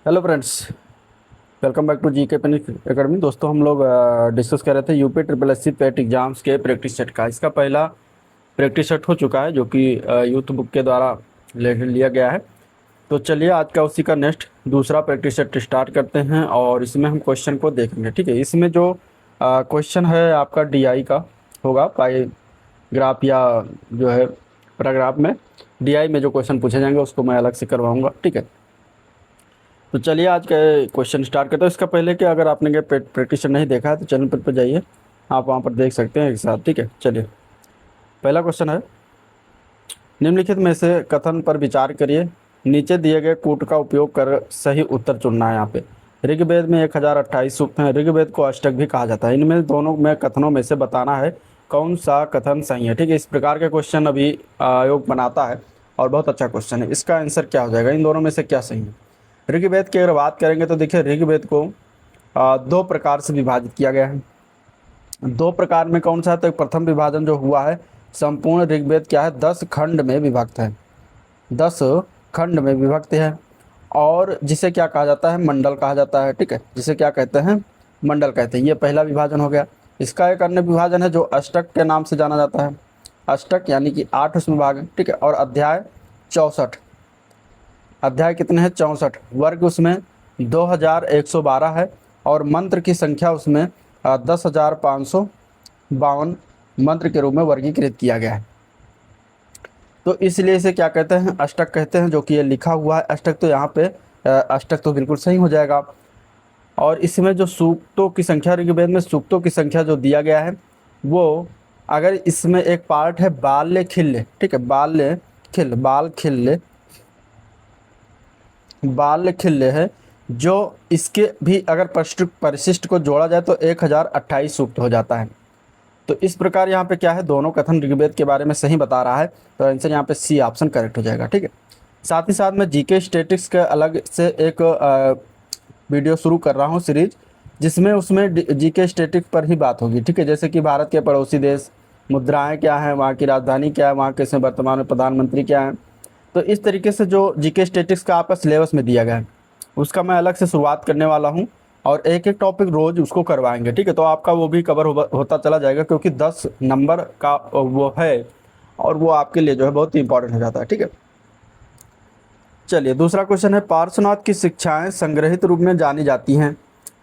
Hello friends, welcome back to G K academy. दोस्तों, हम लोग डिस्कस कर रहे थे UP triple S C PET exams के प्रैक्टिस सेट का। इसका पहला प्रैक्टिस सेट हो चुका है जो कि यूथ बुक के द्वारा लिया गया है। तो चलिए आज का उसी का नेक्स्ट दूसरा प्रैक्टिस सेट स्टार्ट करते हैं और इसमें हम क्वेश्चन को देखेंगे। ठीक है, इसमें जो क्वेश्चन है आपका डीआई का होगा, पैराग्राफ या जो है पैराग्राफ में डीआई में जो क्वेश्चन पूछे जाएंगे उसको मैं अलग से करवाऊँगा। ठीक है, तो चलिए आज का क्वेश्चन स्टार्ट करते हैं। इसका पहले कि अगर आपने के प्रैक्टिस नहीं देखा है तो चैनल पर जाइए, आप वहाँ पर देख सकते हैं एक साथ। ठीक है, चलिए पहला क्वेश्चन है, निम्नलिखित में से कथन पर विचार करिए। नीचे दिए गए कूट का उपयोग कर सही उत्तर चुनना है। यहाँ पे ऋग्वेद में 1028 सूक्त हैं। ऋग्वेद को अष्टक भी कहा जाता है। इनमें दोनों में कथनों में से बताना है कौन सा कथन सही है। ठीक है, इस प्रकार के क्वेश्चन अभी आयोग बनाता है और बहुत अच्छा क्वेश्चन है। इसका आंसर क्या हो जाएगा, इन दोनों में से क्या सही है। ऋग्वेद की अगर बात करेंगे तो देखिए ऋग्वेद को दो प्रकार से विभाजित किया गया है। दो प्रकार में कौन सा है, तो प्रथम विभाजन जो हुआ है, संपूर्ण ऋग्वेद क्या है, 10 खंड में विभक्त है। 10 खंड में विभक्त है और जिसे क्या कहा जाता है, मंडल कहा जाता है। ठीक है, जिसे क्या कहते हैं, मंडल कहते हैं। ये पहला विभाजन हो गया। इसका एक अन्य विभाजन है जो अष्टक के नाम से जाना जाता है। अष्टक यानी कि 8 उसमें भाग है। ठीक है, और अध्याय 64, अध्याय कितने हैं, 64। वर्ग उसमें 2112 है और मंत्र की संख्या उसमें 10,552 मंत्र के रूप में वर्गीकृत किया गया है। तो इसलिए इसे क्या कहते हैं, अष्टक कहते हैं। जो कि ये लिखा हुआ है अष्टक, तो यहाँ पे अष्टक तो बिल्कुल सही हो जाएगा। और इसमें जो सूक्तों की संख्या, ऋग्वेद में सूक्तों की संख्या जो दिया गया है वो, अगर इसमें एक पार्ट है बाल्य खिल्य। ठीक है, बाल्य खिल, बाल खिल्य, बाल्य खिल्य है, जो इसके भी अगर परिशिष्ट को जोड़ा जाए तो 1028 सूक्त हो जाता है। तो इस प्रकार यहाँ पे क्या है, दोनों कथन ऋग्वेद के बारे में सही बता रहा है। तो आंसर यहाँ पे सी ऑप्शन करेक्ट हो जाएगा। ठीक है, साथ ही साथ मैं जीके स्टैटिक्स का अलग से एक वीडियो शुरू कर रहा हूँ सीरीज, जिसमें उसमें जीके स्टैटिक्स पर ही बात होगी। ठीक है, जैसे कि भारत के पड़ोसी देश, मुद्राएं क्या हैं, वहाँ की राजधानी क्या है, वहाँ के इसमें वर्तमान में प्रधानमंत्री क्या है। तो इस तरीके से जो जीके स्टैटिक्स का आपका सिलेबस में दिया गया है उसका मैं अलग से शुरुआत करने वाला हूँ और एक एक टॉपिक रोज उसको करवाएंगे। ठीक है, तो आपका वो भी कवर होता चला जाएगा, क्योंकि 10 नंबर का वो है और वो आपके लिए जो है बहुत ही इंपॉर्टेंट हो जाता है। ठीक है, चलिए दूसरा क्वेश्चन है, पार्श्वनाथ की शिक्षाएं संग्रहित रूप में जानी जाती हैं।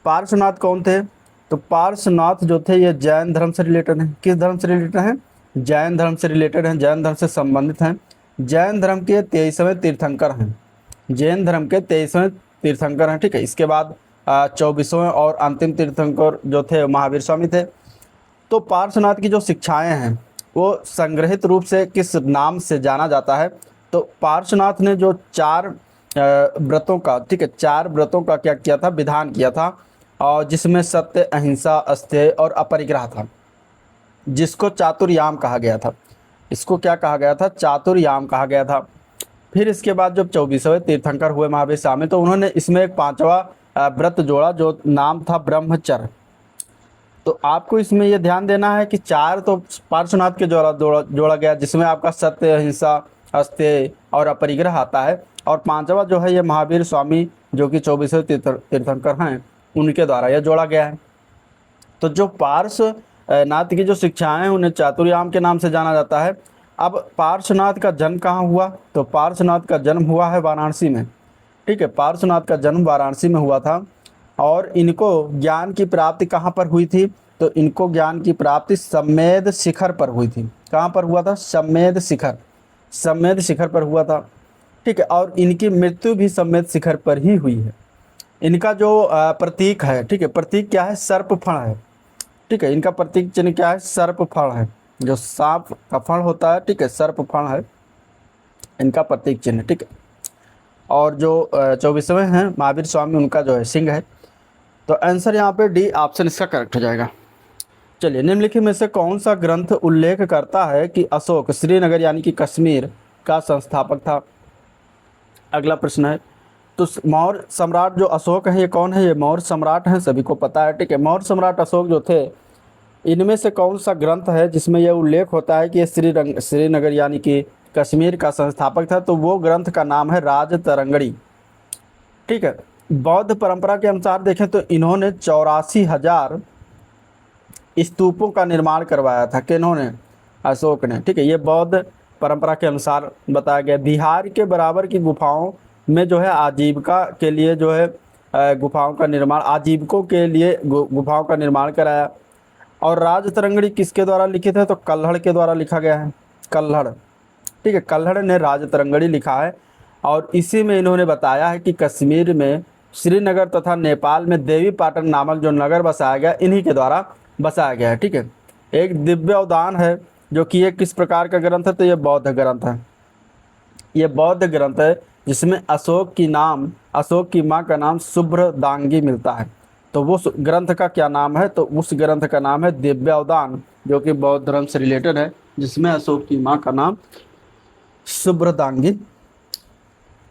पार्श्वनाथ कौन थे, तो पार्श्वनाथ जो थे ये जैन धर्म से रिलेटेड हैं। किस धर्म से रिलेटेड हैं, जैन धर्म से रिलेटेड हैं, जैन धर्म से संबंधित हैं। जैन धर्म के 23वें तीर्थंकर हैं। जैन धर्म के 23वें तीर्थंकर हैं। ठीक है, इसके बाद 24वें और अंतिम तीर्थंकर जो थे महावीर स्वामी थे। तो पार्श्वनाथ की जो शिक्षाएं हैं वो संग्रहित रूप से किस नाम से जाना जाता है, तो पार्श्वनाथ ने जो 4 व्रतों का, ठीक है, 4 व्रतों का क्या किया था, विधान किया था, और जिसमें सत्य, अहिंसा, अस्तेय और अपरिग्रह था, जिसको चातुर्याम कहा गया था। इसको क्या कहा गया था, चातुर्याम कहा गया था। फिर इसके बाद जब 24वें तीर्थंकर हुए महावीर स्वामी, तो उन्होंने इसमें एक 5वां व्रत जोड़ा जो नाम था ब्रह्मचर्य। तो आपको इसमें यह ध्यान देना है कि 4 तो पार्श्वनाथ के जोड़ा गया, जिसमें आपका सत्य, अहिंसा, अस्तेय और अपरिग्रह आता है, और 5वां जो है ये महावीर स्वामी जो कि 24वें तीर्थंकर हैं उनके द्वारा यह जोड़ा गया है। तो जो पार्श्वनाथ की जो शिक्षाएं हैं उन्हें चातुर्याम के नाम से जाना जाता है। अब पार्श्वनाथ का जन्म कहाँ हुआ, तो पार्श्वनाथ का जन्म हुआ है वाराणसी में। ठीक है, पार्श्वनाथ का जन्म वाराणसी में हुआ था। और इनको ज्ञान की प्राप्ति कहाँ पर हुई थी, तो इनको ज्ञान की प्राप्ति सम्मेद शिखर पर हुई थी। कहाँ पर हुआ था, सम्मेद शिखर, सम्मेद शिखर पर हुआ था। ठीक है, और इनकी मृत्यु भी सम्मेद शिखर पर ही हुई है। इनका जो प्रतीक है, ठीक है, प्रतीक क्या है, सर्प फण है। ठीक है, इनका प्रतीक चिन्ह क्या है, सर्प फण है, जो सांप का फण होता है। ठीक है, सर्प फण है इनका प्रतीक चिन्ह। ठीक है, और जो 24वें हैं महावीर स्वामी, उनका जो है सिंह है। तो आंसर यहाँ पे डी ऑप्शन इसका करेक्ट हो जाएगा। चलिए, निम्नलिखित में से कौन सा ग्रंथ उल्लेख करता है कि अशोक श्रीनगर यानी कि कश्मीर का संस्थापक था। अगला प्रश्न है, तो मौर्य सम्राट जो अशोक है ये कौन है, ये मौर्य सम्राट हैं, सभी को पता है। ठीक है, मौर्य सम्राट अशोक जो थे, इनमें से कौन सा ग्रंथ है जिसमें यह उल्लेख होता है कि ये श्रीनगर यानी कि कश्मीर का संस्थापक था, तो वो ग्रंथ का नाम है राजतरंगिणी। ठीक है, बौद्ध परंपरा के अनुसार देखें तो इन्होंने 84,000 स्तूपों का निर्माण करवाया था। किन्होंने? अशोक ने। ठीक है, ये बौद्ध परंपरा के अनुसार बताया गया। बिहार के बराबर की गुफाओं में जो है आजीविका के लिए जो है गुफाओं का निर्माण, आजीविकों के लिए गुफाओं का निर्माण कराया। और राजतरंगिणी किसके द्वारा लिखित है? तो कल्हड़ के द्वारा लिखा गया है। कल्हड़, ठीक है, कल्हड़ ने राजतरंगिणी लिखा है। और इसी में इन्होंने बताया है कि कश्मीर में श्रीनगर तथा नेपाल में देवी पाटन नामक जो नगर बसाया गया, इन्हीं के द्वारा बसाया गया है। ठीक है, एक दिव्य अवदान है जो कि ये किस प्रकार का ग्रंथ है? तो ये बौद्ध ग्रंथ है। ये बौद्ध ग्रंथ है जिसमें अशोक की माँ का नाम शुभ्रदांगी मिलता है। तो वो ग्रंथ का क्या नाम है? तो उस ग्रंथ का नाम है दिव्य अवदान, जो कि बौद्ध धर्म से रिलेटेड है, जिसमें अशोक की माँ का नाम शुभ्रदांगी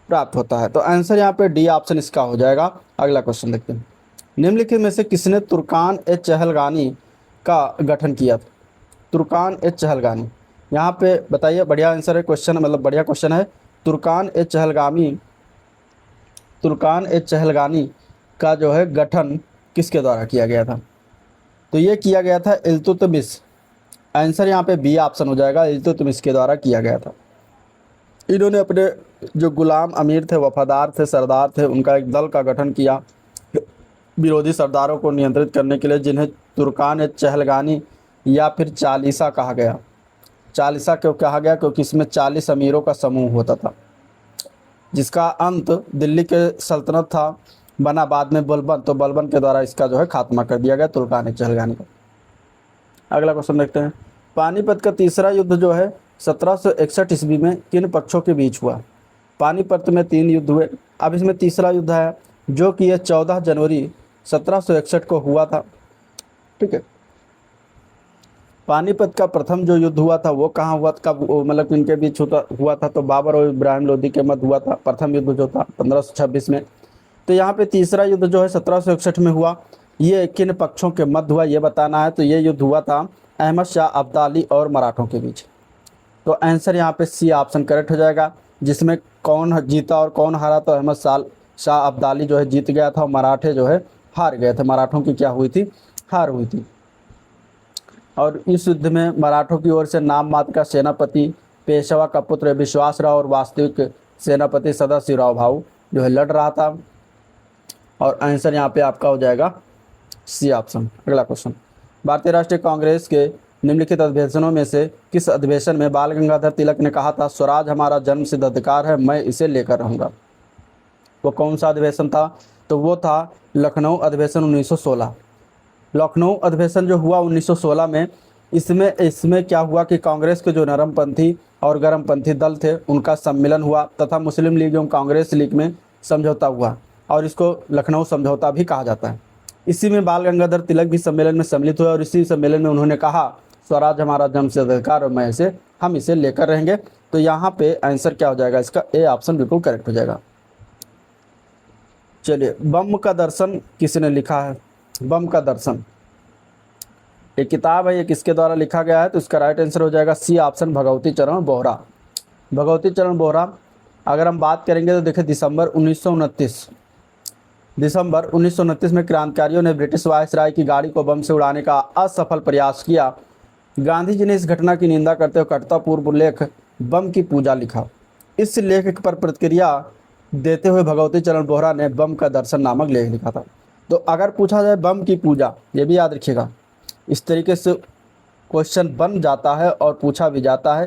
प्राप्त होता है। तो आंसर यहाँ पे डी ऑप्शन इसका हो जाएगा। अगला क्वेश्चन देखते हैं। निम्नलिखित में से किसने तुर्कान ए चहलगानी का गठन किया था? तुर्कान ए चहलगानी, यहाँ पे बताइए। बढ़िया आंसर है क्वेश्चन, मतलब बढ़िया क्वेश्चन है। तुर्कान ए चहलगानी का जो है गठन किसके द्वारा किया गया था? तो ये किया गया था इल्तुतमिश। आंसर यहाँ पे बी ऑप्शन हो जाएगा, इल्तुतमिश के द्वारा किया गया था। इन्होंने अपने जो गुलाम अमीर थे, वफादार थे, सरदार थे, उनका एक दल का गठन किया विरोधी सरदारों को नियंत्रित करने के लिए, जिन्हें तुर्कान ए चहलगानी या फिर चालीसा कहा गया। चालीसा क्यों कहा गया? क्योंकि इसमें 40 अमीरों का समूह होता था, जिसका अंत दिल्ली के सल्तनत था बना बाद में बलबन, तो बलबन के द्वारा इसका जो है खात्मा कर दिया गया तुर्कान ए चहलगानी का। अगला क्वेश्चन देखते हैं। पानीपत का तीसरा युद्ध जो है 1761 ईस्वी में किन पक्षों के बीच हुआ? पानीपत में 3 युद्ध हुए, अब इसमें तीसरा युद्ध है जो कि यह 14 जनवरी 1761 को हुआ था। ठीक है, पानीपत का प्रथम जो युद्ध हुआ था वो कहाँ हुआ था? मतलब किनके बीच हुआ था? तो बाबर और इब्राहिम लोदी के मध्य हुआ था प्रथम युद्ध जो था 1526 में। तो यहाँ पे तीसरा युद्ध जो है 1761 में हुआ, ये किन पक्षों के मध्य हुआ ये बताना है। तो ये युद्ध हुआ था अहमद शाह अब्दाली और मराठों के बीच। तो आंसर यहाँ पे सी ऑप्शन करेक्ट हो जाएगा, जिसमें कौन जीता और कौन हारा? तो अहमद शाह अब्दाली जो है जीत गया था और मराठे जो है हार गए थे। मराठों की क्या हुई थी? हार हुई थी। और इस युद्ध में मराठों की ओर से नाम मात्र का सेनापति पेशवा का पुत्र विश्वासराव और वास्तविक सेनापति सदाशिवराव भाऊ जो है लड़ रहा था। और आंसर यहाँ पे आपका हो जाएगा सी ऑप्शन। अगला क्वेश्चन। भारतीय राष्ट्रीय कांग्रेस के निम्नलिखित अधिवेशनों में से किस अधिवेशन में बाल गंगाधर तिलक ने कहा था स्वराज हमारा जन्मसिद्ध अधिकार है, मैं इसे लेकर रहूँगा? वो कौन सा अधिवेशन था? तो वो था लखनऊ अधिवेशन 1916। लखनऊ अधिवेशन जो हुआ 1916 में, इसमें क्या हुआ कि कांग्रेस के जो नरमपंथी और गर्मपंथी दल थे उनका सम्मेलन हुआ तथा मुस्लिम लीग एवं कांग्रेस लीग में समझौता हुआ, और इसको लखनऊ समझौता भी कहा जाता है। इसी में बाल गंगाधर तिलक भी सम्मेलन में सम्मिलित हुए और इसी सम्मेलन में उन्होंने कहा स्वराज हमारा जन्मसिद्ध अधिकार और हम इसे लेकर रहेंगे। तो यहाँ पे आंसर क्या हो जाएगा इसका? ए ऑप्शन बिल्कुल करेक्ट हो जाएगा। चलिए, बम का दर्शन किसने लिखा है? बम का दर्शन एक किताब है, ये किसके द्वारा लिखा गया है? तो इसका राइट आंसर हो जाएगा सी ऑप्शन, भगवती चरण बोहरा। भगवती चरण बोहरा। अगर हम बात करेंगे तो देखिए दिसंबर 1929 में क्रांतिकारियों ने ब्रिटिश वायसराय की गाड़ी को बम से उड़ाने का असफल प्रयास किया। गांधी जी ने इस घटना की निंदा करते हुए कटुतापूर्ण लेख बम की पूजा लिखा। इस लेख पर प्रतिक्रिया देते हुए भगवती चरण बोहरा ने बम का दर्शन नामक लेख लिखा था। तो अगर पूछा जाए बम की पूजा, ये भी याद रखिएगा, इस तरीके से क्वेश्चन बन जाता है और पूछा भी जाता है।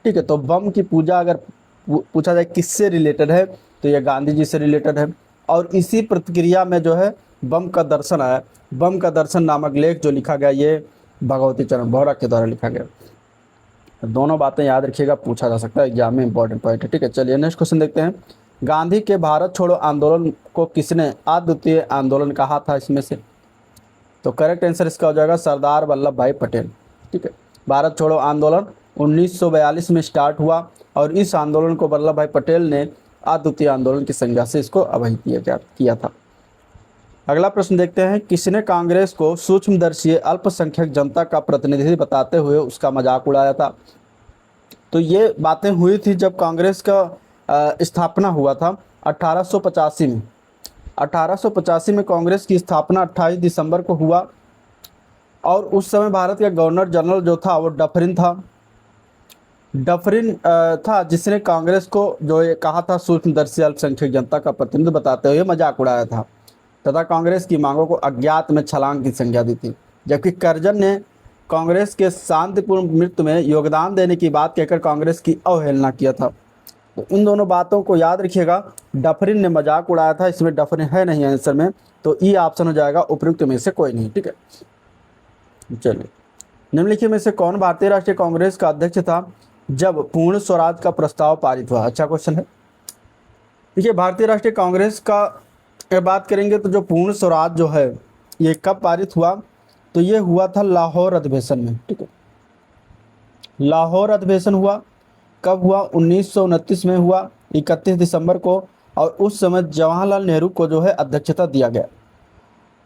ठीक है, तो बम की पूजा अगर पूछा जाए किससे रिलेटेड है, तो ये गांधी जी से रिलेटेड है। और इसी प्रतिक्रिया में जो है बम का दर्शन आया। बम का दर्शन नामक लेख जो लिखा गया ये भगवती चरण बोहरा के द्वारा लिखा गया। दोनों बातें याद रखिएगा, पूछा जा सकता है एग्जाम में, इंपॉर्टेंट पॉइंट है। ठीक है, चलिए नेक्स्ट क्वेश्चन देखते हैं। गांधी के भारत छोड़ो आंदोलन को किसने अद्वितीय आंदोलन कहा था इसमें से? तो करेक्ट आंसर इसका हो जाएगा सरदार वल्लभ भाई पटेल। ठीक है, भारत छोड़ो आंदोलन 1942 में स्टार्ट हुआ और इस आंदोलन को वल्लभ भाई पटेल ने अद्वितीय आंदोलन की संज्ञा से इसको अवहित किया था। अगला प्रश्न देखते हैं। किसने कांग्रेस को सूक्ष्मदर्शी अल्पसंख्यक जनता का प्रतिनिधि बताते हुए उसका मजाक उड़ाया था? तो ये बातें हुई थी जब कांग्रेस का स्थापना हुआ था 1885 में। 1885 में कांग्रेस की स्थापना 28 दिसंबर को हुआ और उस समय भारत का गवर्नर जनरल जो था वो डफरिन था। डफरिन था जिसने कांग्रेस को जो ये कहा था सूक्ष्मदर्शी अल्पसंख्यक जनता का प्रतिनिधि बताते हुए मजाक उड़ाया था तथा कांग्रेस की मांगों को अज्ञात में छलांग की संज्ञा दी थी। जबकि कर्जन ने कांग्रेस के शांतिपूर्ण मृत्यु में योगदान देने की बात कहकर कांग्रेस की अवहेलना किया था। तो इन दोनों बातों को याद रखिएगा। डफरिन ने मजाक उड़ाया था, इसमें डफरिन है नहीं आंसर में, तो ई ऑप्शन हो जाएगा उपयुक्त में से कोई नहीं। ठीक है, चलिए निम्नलिखित में से कौन भारतीय राष्ट्रीय कांग्रेस का अध्यक्ष था जब पूर्ण स्वराज का प्रस्ताव पारित हुआ? अच्छा क्वेश्चन है। देखिए भारतीय राष्ट्रीय कांग्रेस का अगर बात करेंगे तो जो पूर्ण स्वराज जो है ये कब पारित हुआ, तो ये हुआ था लाहौर अधिवेशन में। ठीक है, लाहौर अधिवेशन हुआ कब हुआ? 1929 में हुआ, 31 दिसंबर को, और उस समय जवाहरलाल नेहरू को जो है अध्यक्षता दिया गया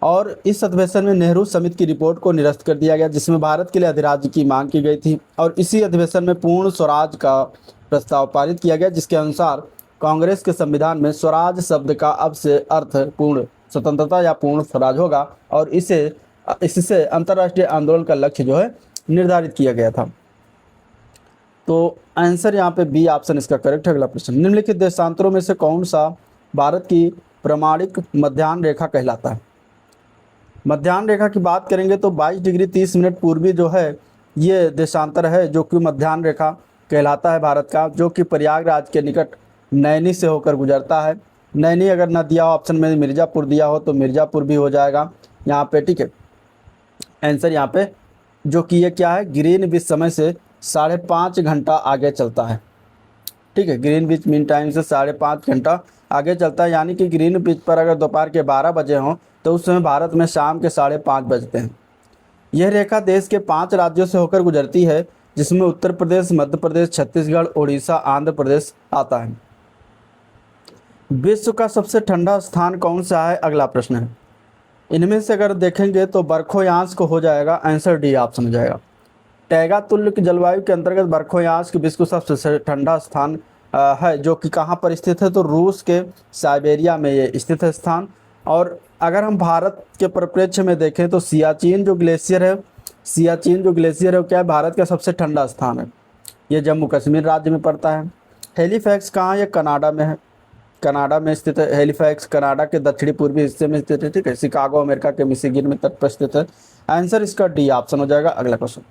और इस अधिवेशन में नेहरू समिति की रिपोर्ट को निरस्त कर दिया गया जिसमें भारत के लिए अधिराज्य की मांग की गई थी और इसी अधिवेशन में पूर्ण स्वराज का प्रस्ताव पारित किया गया जिसके अनुसार कांग्रेस के संविधान में स्वराज शब्द का अब से अर्थ पूर्ण स्वतंत्रता या पूर्ण स्वराज होगा और इससे अंतर्राष्ट्रीय आंदोलन का लक्ष्य जो है निर्धारित किया गया था। तो आंसर यहाँ पे बी ऑप्शन इसका करेक्ट है। अगला प्रश्न, निम्नलिखित देशांतरों में से कौन सा भारत की प्रमाणिक मध्याह्न रेखा कहलाता है? मध्याह्न रेखा की बात करेंगे तो 22 डिग्री 30 मिनट पूर्वी जो है ये देशांतर है जो कि मध्याह्न रेखा कहलाता है भारत का, जो कि प्रयागराज के निकट नैनी से होकर गुजरता है। नैनी अगर न दिया हो ऑप्शन में मिर्ज़ापुर दिया हो तो मिर्ज़ापुर भी हो जाएगा यहाँ पे। ठीक है, आंसर यहाँ पे जो कि ये क्या है, ग्रीनविच समय से 5.5 घंटा आगे चलता है। ठीक है, ग्रीनविच मीन टाइम से 5.5 घंटा आगे चलता है, यानी कि ग्रीनविच पर अगर दोपहर के 12 बजे हों तो उस समय भारत में शाम के 5:30 बजते हैं। यह रेखा देश के 5 राज्यों से होकर गुजरती है जिसमें उत्तर प्रदेश, मध्य प्रदेश, छत्तीसगढ़, उड़ीसा, आंध्र प्रदेश आता है। विश्व का सबसे ठंडा स्थान कौन सा है? अगला प्रश्न है। इनमें से अगर देखेंगे तो बरखोयांश को हो जाएगा, आंसर डी ऑप्शन हो जाएगा। टैगा तुल्य की जलवायु के अंतर्गत बरखोयांश के विश्व का सबसे ठंडा स्थान है जो कि कहाँ पर स्थित है, तो रूस के साइबेरिया में ये स्थित है स्थान। और अगर हम भारत के परिप्रेक्ष्य में देखें तो सियाचिन जो ग्लेशियर है वो क्या है, भारत का सबसे ठंडा स्थान है। ये जम्मू कश्मीर राज्य में पड़ता है। हेलीफैक्स कहाँ है? ये कनाडा में है, कनाडा में स्थित है। हेलीफैक्स कनाडा के दक्षिणी पूर्वी हिस्से में स्थित है। ठीक है, शिकागो अमेरिका के मिशिगन में तट पर स्थित है। आंसर इसका डी ऑप्शन हो जाएगा। अगला क्वेश्चन,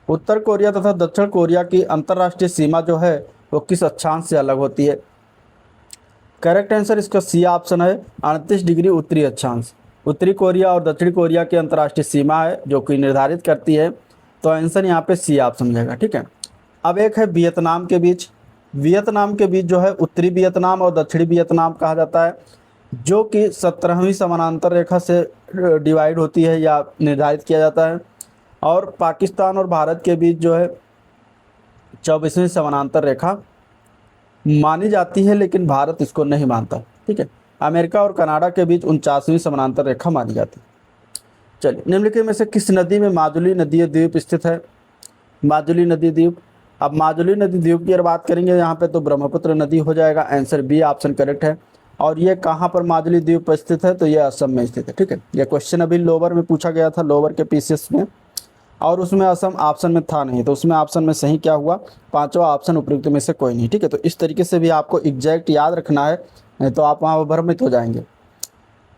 उत्तर कोरिया तथा दक्षिण कोरिया की अंतर्राष्ट्रीय सीमा जो है वो किस अक्षांश से अलग होती है? करेक्ट आंसर इसका सी ऑप्शन है, 38 डिग्री उत्तरी अक्षांश। उत्तरी कोरिया और दक्षिण कोरिया की अंतर्राष्ट्रीय सीमा है जो कि निर्धारित करती है, तो आंसर यहाँ पे सी ऑप्शन हो जाएगा। ठीक है, अब एक है वियतनाम के बीच जो है उत्तरी वियतनाम और दक्षिणी वियतनाम कहा जाता है, जो कि 17वीं समानांतर रेखा से डिवाइड होती है या निर्धारित किया जाता है। और पाकिस्तान और भारत के बीच जो है 24वीं समानांतर रेखा मानी जाती है, लेकिन भारत इसको नहीं मानता। ठीक है, अमेरिका और कनाडा के बीच 49वीं समानांतर रेखा मानी जाती है। चलिए, निम्नलिखित में से किस नदी में माजुली नदी द्वीप स्थित है? माजुली नदी द्वीप। अब माजुली नदी द्वीप की अगर बात करेंगे यहाँ पे तो ब्रह्मपुत्र नदी हो जाएगा, आंसर बी ऑप्शन करेक्ट है। और ये कहाँ पर माजुली द्वीप स्थित है? तो ये असम में स्थित है। ठीक है, यह क्वेश्चन अभी लोअर में पूछा गया था, लोअर के पीसीएस में, और उसमें असम ऑप्शन में था नहीं, तो उसमें ऑप्शन में सही क्या हुआ, पांचवा ऑप्शन उपयुक्त में से कोई नहीं। ठीक है, तो इस तरीके से भी आपको एग्जैक्ट याद रखना है, नहीं तो आप वहाँ भ्रमित हो जाएंगे।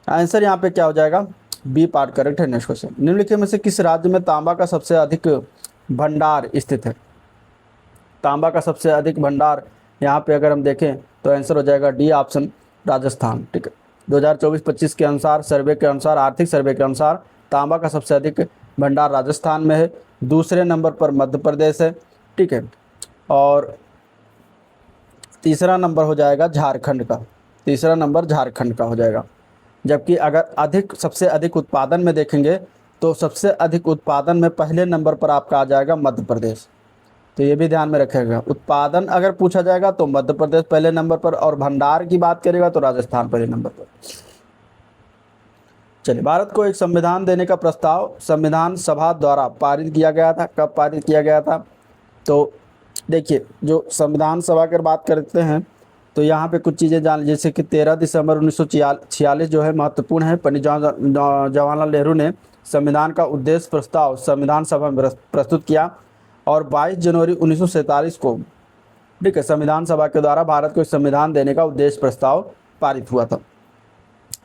आंसर यहाँ पे क्या हो जाएगा, बी पार्ट करेक्ट है। नेक्स्ट क्वेश्चन, निम्नलिखित में से किस राज्य में तांबा का सबसे अधिक भंडार स्थित है? तांबा का सबसे अधिक भंडार यहाँ पे अगर हम देखें तो आंसर हो जाएगा डी ऑप्शन, राजस्थान। ठीक है, 2024-25 के अनुसार आर्थिक सर्वे के अनुसार तांबा का सबसे अधिक भंडार राजस्थान में है। दूसरे नंबर पर मध्य प्रदेश है। ठीक है, और तीसरा नंबर हो जाएगा झारखंड का हो जाएगा। जबकि अगर सबसे अधिक उत्पादन में देखेंगे तो सबसे अधिक उत्पादन में पहले नंबर पर आपका आ जाएगा मध्य प्रदेश। तो ये भी ध्यान में रखिएगा, उत्पादन अगर पूछा जाएगा तो मध्य प्रदेश पहले नंबर पर, और भंडार की बात करेगा तो राजस्थान पहले नंबर पर। चलिए, भारत को एक संविधान देने का प्रस्ताव संविधान सभा द्वारा पारित किया गया था। कब पारित किया गया था? तो देखिए, जो संविधान सभा की बात करते हैं तो यहाँ पे कुछ चीज़ें जान, जैसे कि 13 दिसंबर 1946 जो है महत्वपूर्ण है। पंडित जवाहरलाल नेहरू ने संविधान का उद्देश्य प्रस्ताव संविधान सभा में प्रस्तुत किया, और 22 जनवरी 1947 को, ठीक है, संविधान सभा के द्वारा भारत को संविधान देने का उद्देश्य प्रस्ताव पारित हुआ था।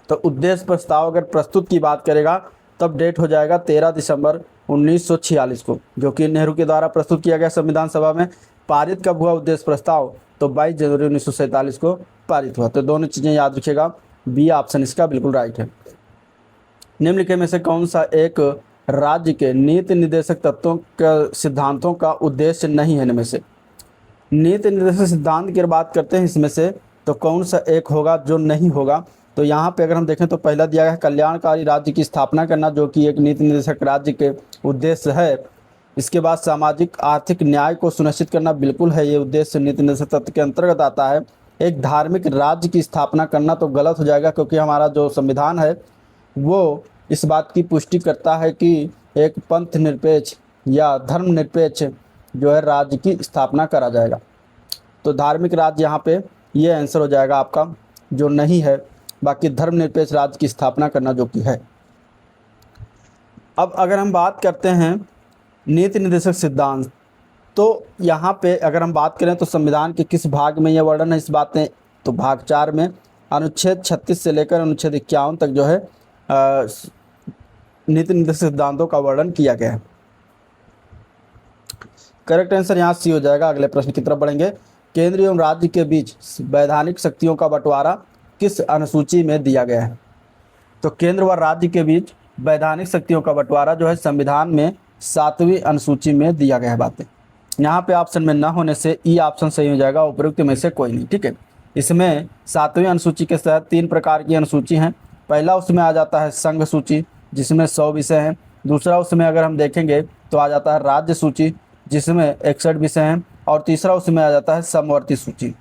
तो उद्देश्य प्रस्ताव अगर प्रस्तुत की बात करेगा तब डेट हो जाएगा 13 दिसंबर 1946 को, जो कि नेहरू के द्वारा प्रस्तुत किया गया संविधान सभा में। पारित कब हुआ उद्देश्य प्रस्ताव? तो 22 जनवरी 1947 को पारित हुआ। तो दोनों चीज़ें याद रखिएगा, बी ऑप्शन इसका बिल्कुल राइट है। निम्नलिखित में से कौन सा एक राज्य के नीति निर्देशक तत्वों का सिद्धांतों का उद्देश्य नहीं है? इनमें से नीति निर्देशक सिद्धांत की बात करते हैं इसमें से, तो कौन सा एक होगा जो नहीं होगा? तो यहाँ पे अगर हम देखें तो पहला दिया गया है कल्याणकारी राज्य की स्थापना करना, जो कि एक नीति निर्देशक राज्य के उद्देश्य है। इसके बाद सामाजिक आर्थिक न्याय को सुनिश्चित करना बिल्कुल है, ये उद्देश्य नीति निर्देशक तत्व के अंतर्गत आता है। एक धार्मिक राज्य की स्थापना करना तो गलत हो जाएगा, क्योंकि हमारा जो संविधान है वो इस बात की पुष्टि करता है कि एक पंथ निरपेक्ष या धर्म निरपेक्ष जो है राज्य की स्थापना करा जाएगा। तो धार्मिक राज्य यहाँ पे ये आंसर हो जाएगा आपका, जो नहीं है। बाकी धर्मनिरपेक्ष राज्य की स्थापना करना जो कि है। अब अगर हम बात करते हैं नीति निर्देशक सिद्धांत, तो यहाँ पे अगर हम बात करें तो संविधान के किस भाग में यह वर्णन है इस बात में? तो भाग 4 में अनुच्छेद 36 से लेकर अनुच्छेद 51 तक जो है नीति निर्देशक सिद्धांतों का वर्णन किया गया है। करेक्ट आंसर यहाँ सी हो जाएगा। अगले प्रश्न की तरफ बढ़ेंगे। केंद्र एवं राज्य के बीच वैधानिक शक्तियों का बंटवारा किस अनुसूची में दिया गया है? तो केंद्र व राज्य के बीच वैधानिक शक्तियों का बंटवारा जो है संविधान में 7वीं अनुसूची में दिया गया है। बातें यहाँ पे ऑप्शन में न होने से ई ऑप्शन सही हो जाएगा, उपयुक्त में से कोई नहीं। ठीक है, इसमें 7वीं अनुसूची के तहत 3 प्रकार की अनुसूची हैं। पहला उसमें आ जाता है संघ सूची, जिसमें 100 विषय हैं। दूसरा उसमें अगर हम देखेंगे तो आ जाता है राज्य सूची, जिसमें 61 विषय हैं। और तीसरा उसमें आ जाता है समवर्ती सूची,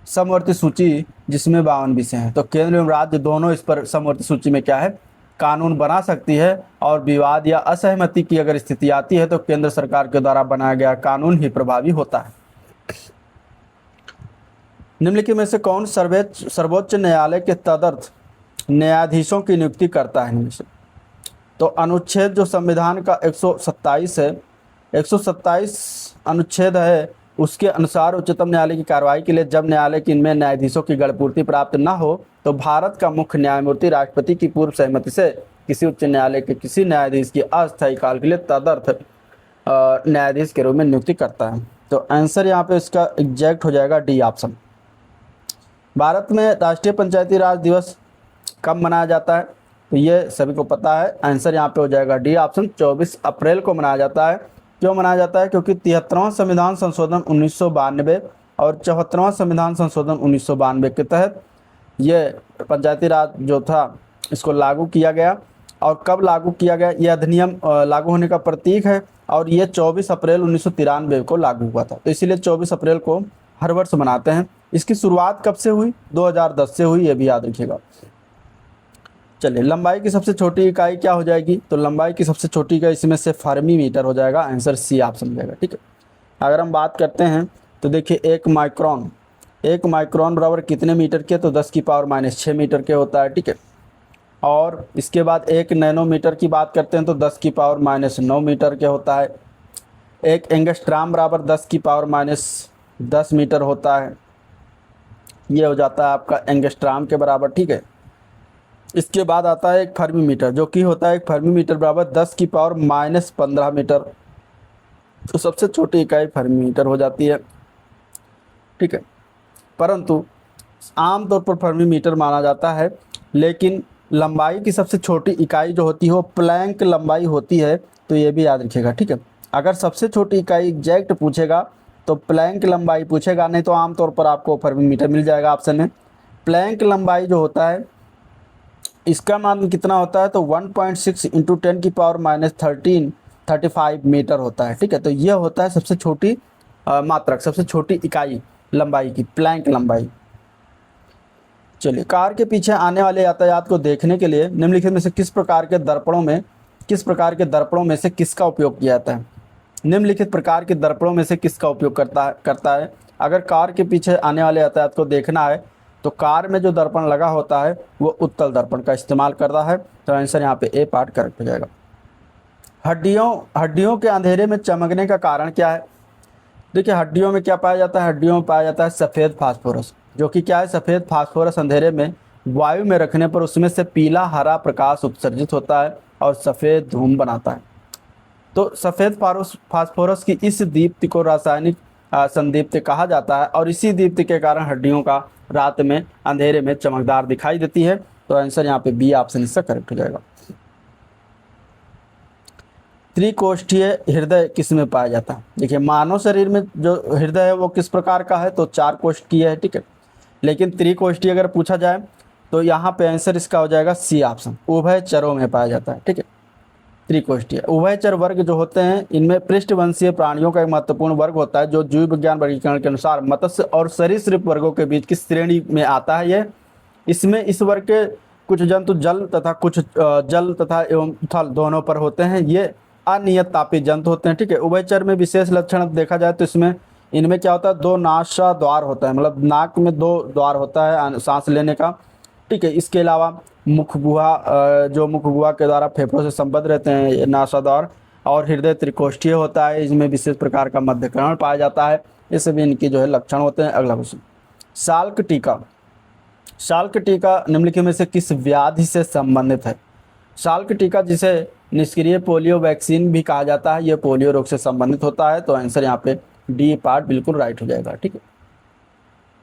समवर्ती सूची जिसमें 52 विषय हैं। तो केंद्र एवं राज्य दोनों इस पर समवर्ती सूची में क्या है, कानून बना सकती है, और विवाद या असहमति की अगर स्थिति आती है तो केंद्र सरकार के द्वारा बनाया गया कानून ही प्रभावी होता है। निम्नलिखित में से कौन सर्वोच्च न्यायालय के तदर्थ न्यायाधीशों की नियुक्ति करता है? इनमें से तो अनुच्छेद जो संविधान का 127 है, 127 अनुच्छेद है, उसके अनुसार उच्चतम न्यायालय की कार्रवाई के लिए जब न्यायालय की इनमें न्यायाधीशों की गणपूर्ति प्राप्त न हो तो भारत का मुख्य न्यायमूर्ति राष्ट्रपति की पूर्व सहमति से किसी उच्च न्यायालय के किसी न्यायाधीश की अस्थायी काल के लिए तदर्थ न्यायाधीश के रूप में नियुक्ति करता है। तो आंसर यहाँ पे इसका एग्जैक्ट हो जाएगा डी ऑप्शन। भारत में राष्ट्रीय पंचायती राज दिवस कब मनाया जाता है? तो ये सभी को पता है। आंसर यहाँ पे हो जाएगा डी ऑप्शन, 24 अप्रैल को मनाया जाता है। क्यों मनाया जाता है? क्योंकि 73वां संविधान संशोधन 1992 और 74वां संविधान संशोधन 1992 के तहत ये पंचायती राज जो था इसको लागू किया गया। और कब लागू किया गया? यह अधिनियम लागू होने का प्रतीक है, और ये 24 अप्रैल 1993 को लागू हुआ था। तो इसीलिए 24 अप्रैल को हर वर्ष मनाते हैं। इसकी शुरुआत कब से हुई? 2010 से हुई, ये भी याद रखिएगा। चलिए, लंबाई की सबसे छोटी इकाई क्या हो जाएगी? तो लंबाई की सबसे छोटी इकाई इसमें से फर्मी मीटर हो जाएगा। आंसर सी ऑप्शन हो जाएगा। ठीक है, अगर हम बात करते हैं तो देखिए एक माइक्रोन बराबर कितने मीटर के? तो 10⁻⁻6 मीटर के होता है। ठीक है, और इसके बाद एक नैनोमीटर की बात करते हैं तो 10⁻9 मीटर के होता है। एक एंगस्ट्राम बराबर 10⁻10 मीटर होता है। ये हो जाता है आपका एंगस्ट्राम के बराबर। ठीक है, इसके बाद आता है एक फर्मी मीटर, जो कि होता है एक फर्मी मीटर बराबर 10⁻15 मीटर। तो सबसे छोटी इकाई फर्मी मीटर हो जाती है। ठीक है, परंतु आमतौर पर फर्मी मीटर माना जाता है, लेकिन लंबाई की सबसे छोटी इकाई जो होती है वो प्लैंक लंबाई होती है। तो ये भी याद रखिएगा। ठीक है, अगर सबसे छोटी इकाई एग्जैक्ट पूछेगा तो प्लैंक लंबाई पूछेगा, नहीं तो आमतौर पर आपको फर्मी मीटर मिल जाएगा ऑप्शन में। प्लैंक लंबाई जो होता है इसका मान कितना होता है? तो 1.6 × 10⁻13 35 मीटर होता है। ठीक है, तो यह होता है सबसे छोटी मात्रक, सबसे छोटी इकाई लंबाई की, प्लैंक लंबाई। चलिए, कार के पीछे आने वाले यातायात को देखने के लिए निम्नलिखित में से किस प्रकार के दर्पणों में से किसका उपयोग किया जाता है? निम्नलिखित प्रकार के दर्पणों में से किसका उपयोग करता है? अगर कार के पीछे आने वाले यातायात को देखना है तो कार में जो दर्पण लगा होता है वो उत्तल दर्पण का इस्तेमाल करता है। तो आंसर यहाँ पे ए पार्ट करेक्ट हो जाएगा। हड्डियों हड्डियों के अंधेरे में चमकने का कारण क्या है? देखिए हड्डियों में क्या पाया जाता है? हड्डियों में पाया जाता है सफ़ेद फास्फोरस, जो कि क्या है, सफ़ेद फास्फोरस अंधेरे में वायु में रखने पर उसमें से पीला हरा प्रकाश उत्सर्जित होता है और सफ़ेद धूम बनाता है। तो सफ़ेद फास्फोरस की इस दीप्ति को रासायनिक संदीप्ति कहा जाता है और इसी दीप्ति के कारण हड्डियों का रात में अंधेरे में चमकदार दिखाई देती है। तो आंसर यहाँ पे बी ऑप्शन इसका करेक्ट हो जाएगा। त्रिकोष्ठीय हृदय किस में पाया जाता है? देखिए मानव शरीर में जो हृदय है वो किस प्रकार का है? तो 4 कोष्ठीय है, ठीक है। लेकिन त्रिकोष्ठीय अगर पूछा जाए तो यहाँ पे आंसर इसका हो जाएगा सी ऑप्शन, उभयचरों में पाया जाता है, ठीक है। त्रिकोष्ठीय उभयचर वर्ग जो होते हैं इनमें पृष्ठवंशीय प्राणियों का एक महत्वपूर्ण वर्ग होता है जो जीव विज्ञान वर्गीकरण के अनुसार मत्स्य और सरीसृप वर्गों के बीच की श्रेणी में आता है। ये इसमें इस वर्ग के कुछ जंतु जल तथा कुछ जल तथा एवं थल दोनों पर होते हैं। ये अनियत तापी जंतु होते हैं, ठीक है। उभयचर में विशेष लक्षण देखा जाए तो इसमें इनमें क्या होता है, 2 नासा द्वार होता है, मतलब नाक में 2 द्वार होता है सांस लेने का, ठीक है। इसके अलावा मुख गुहा, जो मुख गुहा के द्वारा फेफड़ों से संबद्ध रहते हैं नासा द्वार, और हृदय त्रिकोष्ठीय होता है, इसमें विशेष प्रकार का मध्यकर्ण पाया जाता है। ये सभी इनकी जो है लक्षण होते हैं। अगला क्वेश्चन, साल्क टीका। साल्क टीका निम्नलिखित में से किस व्याधि से संबंधित है? साल्क टीका जिसे निष्क्रिय पोलियो वैक्सीन भी कहा जाता है, यह पोलियो रोग से संबंधित होता है। तो आंसर यहाँ पे डी पार्ट बिल्कुल राइट हो जाएगा, ठीक है।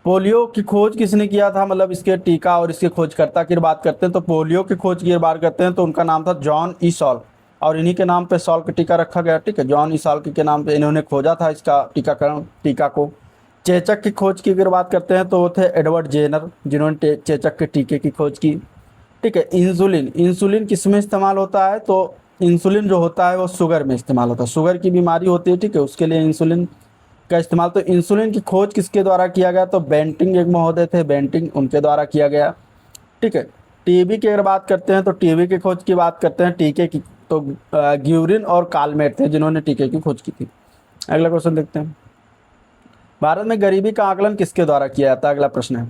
पोलियो की खोज किसने किया था? मतलब इसके टीका और इसके खोजकर्ता की बात करते हैं तो पोलियो की खोज की बात करते हैं तो उनका नाम था जॉन ई सॉल्क, और इन्हीं के नाम पे सॉल्क टीका रखा गया, ठीक है। जॉन ई सॉल्क के नाम पे इन्होंने खोजा था इसका टीका को। चेचक की खोज की अगर बात करते हैं तो वो थे एडवर्ड जेनर, जिन्होंने चेचक के टीके की खोज की, ठीक है। इंसुलिन किस में इस्तेमाल होता है? तो इंसुलिन जो होता है वो शुगर में इस्तेमाल होता है, शुगर की बीमारी होती है, ठीक है, उसके लिए इंसुलिन का इस्तेमाल। तो इंसुलिन की खोज किसके द्वारा किया गया? तो बेंटिंग एक महोदय थे, बेंटिंग, उनके द्वारा किया गया, ठीक है। टीबी की अगर बात करते हैं तो टीबी की खोज की बात करते हैं, टीके की तो ग्यूरिन और कालमेट थे जिन्होंने टीके की खोज की थी। अगला क्वेश्चन देखते हैं, भारत में गरीबी का आकलन किसके द्वारा किया जाता है? अगला प्रश्न है,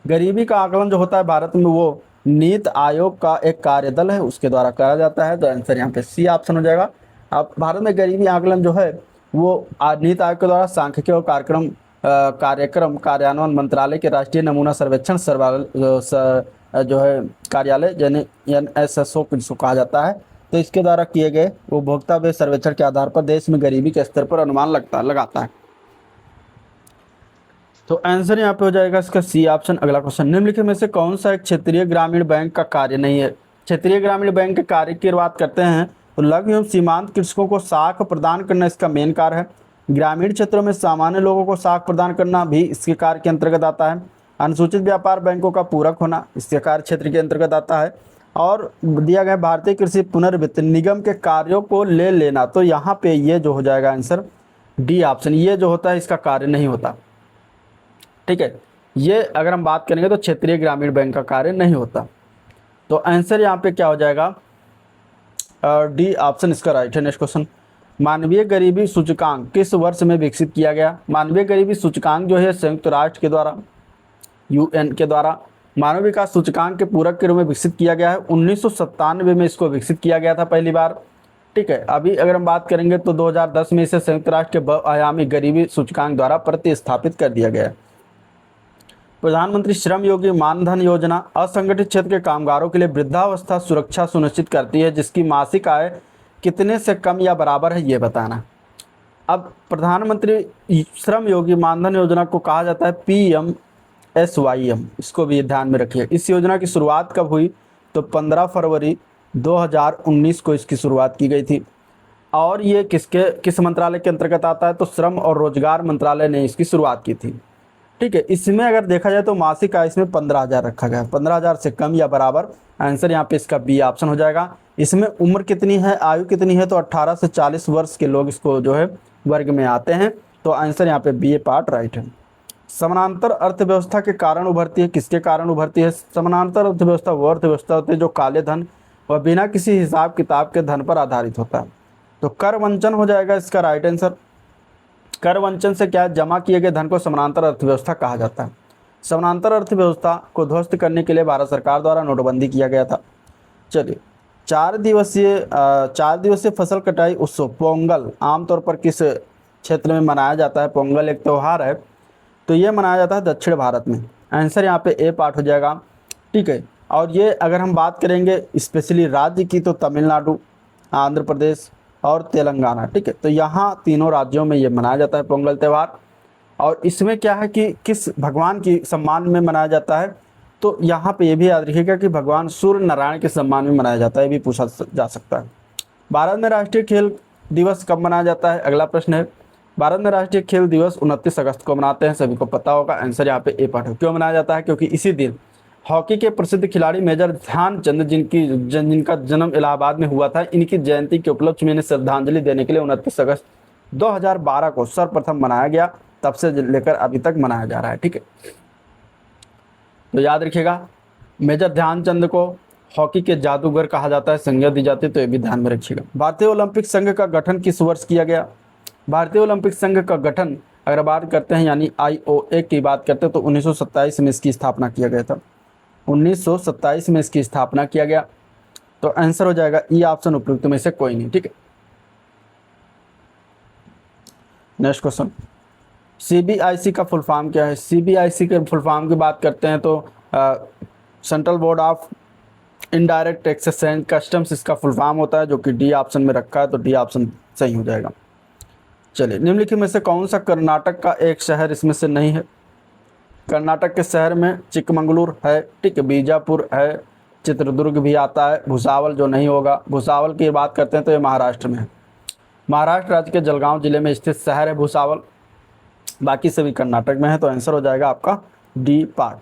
गरीबी का आकलन जो होता है भारत में वो नीति आयोग का एक कार्यदल है, उसके द्वारा करा जाता है। तो आंसर यहाँ पे सी ऑप्शन हो जाएगा। अब भारत में गरीबी आकलन जो है वो नीति आयोग के द्वारा सांख्यिकी और कार्यक्रम कार्यान्वयन मंत्रालय के राष्ट्रीय नमूना सर्वेक्षण जो है कार्यालय यानी NSSO जिसको कहा जाता है, तो इसके द्वारा किए गए उपभोक्ता वे सर्वेक्षण के आधार पर देश में गरीबी के स्तर पर अनुमान लगाता है। तो आंसर यहाँ पे हो जाएगा इसका सी ऑप्शन। अगला क्वेश्चन, निम्नलिखित में से कौन सा एक क्षेत्रीय ग्रामीण बैंक का कार्य नहीं है? क्षेत्रीय ग्रामीण बैंक के कार्य की बात करते हैं तो लघु एवं सीमांत कृषकों को साख प्रदान करना इसका मेन कार्य है। ग्रामीण क्षेत्रों में सामान्य लोगों को साख प्रदान करना भी इसके कार्य के अंतर्गत आता है। अनुसूचित व्यापार बैंकों का पूरक होना इसके कार्य क्षेत्र के अंतर्गत आता है। और दिया गया भारतीय कृषि पुनर्वित्त निगम के कार्यों को ले लेना, तो यहाँ पे ये जो हो जाएगा आंसर डी ऑप्शन, ये जो होता है इसका कार्य नहीं होता, ठीक है। ये अगर हम बात करेंगे तो क्षेत्रीय ग्रामीण बैंक का कार्य नहीं होता। तो आंसर यहाँ पे क्या हो जाएगा, डी ऑप्शन इसका राइट है। नेक्स्ट क्वेश्चन, मानवीय गरीबी सूचकांक किस वर्ष में विकसित किया गया? मानवीय गरीबी सूचकांक जो है संयुक्त राष्ट्र के द्वारा UN के द्वारा मानव विकास सूचकांक के पूरक के रूप में विकसित किया गया है। 1997 में इसको विकसित किया गया था पहली बार, ठीक है। अभी अगर हम बात करेंगे तो 2010 में इसे संयुक्त राष्ट्र के बहुआयामी गरीबी सूचकांक द्वारा प्रतिस्थापित कर दिया गया है। प्रधानमंत्री श्रम योगी मानधन योजना असंगठित क्षेत्र के कामगारों के लिए वृद्धावस्था सुरक्षा सुनिश्चित करती है जिसकी मासिक आय कितने से कम या बराबर है, ये बताना। अब प्रधानमंत्री श्रम योगी मानधन योजना को कहा जाता है PMSYM, इसको भी ध्यान में रखिए। इस योजना की शुरुआत कब हुई? तो 15 फरवरी 2019 को इसकी शुरुआत की गई थी। और ये किस मंत्रालय के अंतर्गत आता है? तो श्रम और रोजगार मंत्रालय ने इसकी शुरुआत की थी, ठीक है। इसमें अगर देखा जाए तो मासिक आय इसमें 15,000 रखा गया है, 15,000 से कम या बराबर। आंसर यहाँ पे इसका बी ऑप्शन हो जाएगा। इसमें उम्र कितनी है, आयु कितनी है? तो 18 से 40 वर्ष के लोग इसको जो है वर्ग में आते हैं। तो आंसर यहाँ पे बी पार्ट राइट है। समानांतर अर्थव्यवस्था के कारण उभरती है, किसके कारण उभरती है? समानांतर अर्थव्यवस्था वो अर्थव्यवस्था होती है जो काले धन व बिना किसी हिसाब किताब के धन पर आधारित होता है। तो कर वंचन हो जाएगा इसका राइट आंसर। कर वंचन से क्या है, जमा किए गए धन को समानांतर अर्थव्यवस्था कहा जाता है। समानांतर अर्थव्यवस्था को ध्वस्त करने के लिए भारत सरकार द्वारा नोटबंदी किया गया था। चलिए, 4 दिवसीय फसल कटाई उत्सव पोंगल आमतौर पर किस क्षेत्र में मनाया जाता है? पोंगल एक त्यौहार है, तो ये मनाया जाता है दक्षिण भारत में। आंसर यहाँ पे ए पार्ट हो जाएगा, ठीक है। और ये अगर हम बात करेंगे स्पेशली राज्य की, तो तमिलनाडु, आंध्र प्रदेश और तेलंगाना, ठीक है। तो यहाँ तीनों राज्यों में ये मनाया जाता है पोंगल त्यौहार। और इसमें क्या है कि किस भगवान की सम्मान में मनाया जाता है? तो यहाँ पे ये भी याद रखिएगा कि भगवान सूर्य नारायण के सम्मान में मनाया जाता है, ये भी पूछा जा सकता है। भारत में राष्ट्रीय खेल दिवस कब मनाया जाता है? अगला प्रश्न है। भारत में राष्ट्रीय खेल दिवस 29 अगस्त को मनाते हैं, सभी को पता होगा। आंसर यहाँ पे ए पार्ट है। क्यों मनाया जाता है? क्योंकि इसी दिन हॉकी के प्रसिद्ध खिलाड़ी मेजर ध्यानचंद जिनका जन्म इलाहाबाद में हुआ था, इनकी जयंती के उपलक्ष्य में इन्हें श्रद्धांजलि देने के लिए 29 अगस्त 2012 को सर्वप्रथम मनाया गया। तब से लेकर अभी तक मनाया जा रहा है, ठीक है। तो याद रखिएगा, मेजर ध्यानचंद को हॉकी के जादूगर कहा जाता है, संज्ञा दी जाती है, तो ये भी ध्यान में रखिएगा। भारतीय ओलंपिक संघ का गठन किस वर्ष किया गया? भारतीय ओलंपिक संघ का गठन अगर बात करते हैं यानी IOA की बात करते हैं, तो 1927 में इसकी स्थापना किया गया था। 1927 में इसकी स्थापना किया गया। तो आंसर हो जाएगा ई ऑप्शन, उपयुक्त में से कोई नहीं, ठीक है। नेक्स्ट क्वेश्चन, CBIC का फुल फॉर्म क्या है? CBIC के फुल फॉर्म की बात करते हैं तो central board of indirect taxes and customs इसका फुल फॉर्म होता है, जो कि डी ऑप्शन में रखा है, तो डी ऑप्शन सही हो जाएगा। चलिए, निम्नलिखित में से कौन सा कर्नाटक का एक शहर इसमें से नहीं है? कर्नाटक के शहर में चिकमंगलुरु है, ठीक है, बीजापुर है, चित्रदुर्ग भी आता है, भुसावल जो नहीं होगा। भुसावल की बात करते हैं तो ये महाराष्ट्र में है। महाराष्ट्र राज्य के जलगांव जिले में स्थित शहर है भुसावल। बाकी सभी कर्नाटक में है, तो आंसर हो जाएगा आपका डी पार्ट।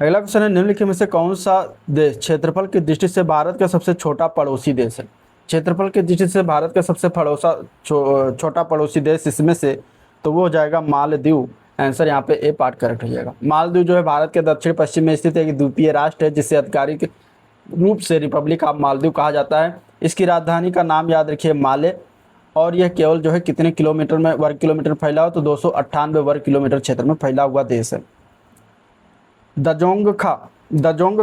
अगला क्वेश्चन है, निम्नलिखित में से कौन सा देश क्षेत्रफल की दृष्टि से भारत का सबसे छोटा पड़ोसी देश है? क्षेत्रफल की दृष्टि से भारत का सबसे छोटा पड़ोसी देश इसमें से, तो वो हो जाएगा मालदीव। आंसर यहाँ पे ए पार्ट करेक्ट हो जाएगा। मालदीव जो है भारत के दक्षिण पश्चिम में स्थित एक द्वीपीय राष्ट्र है, जिसे आधिकारिक रूप से रिपब्लिक ऑफ मालदीव कहा जाता है। इसकी राजधानी का नाम याद रखिए माले। और यह केवल जो है कितने किलोमीटर में वर्ग किलोमीटर फैला हो, तो 298 वर्ग किलोमीटर क्षेत्र में फैला हुआ देश है। दजोंग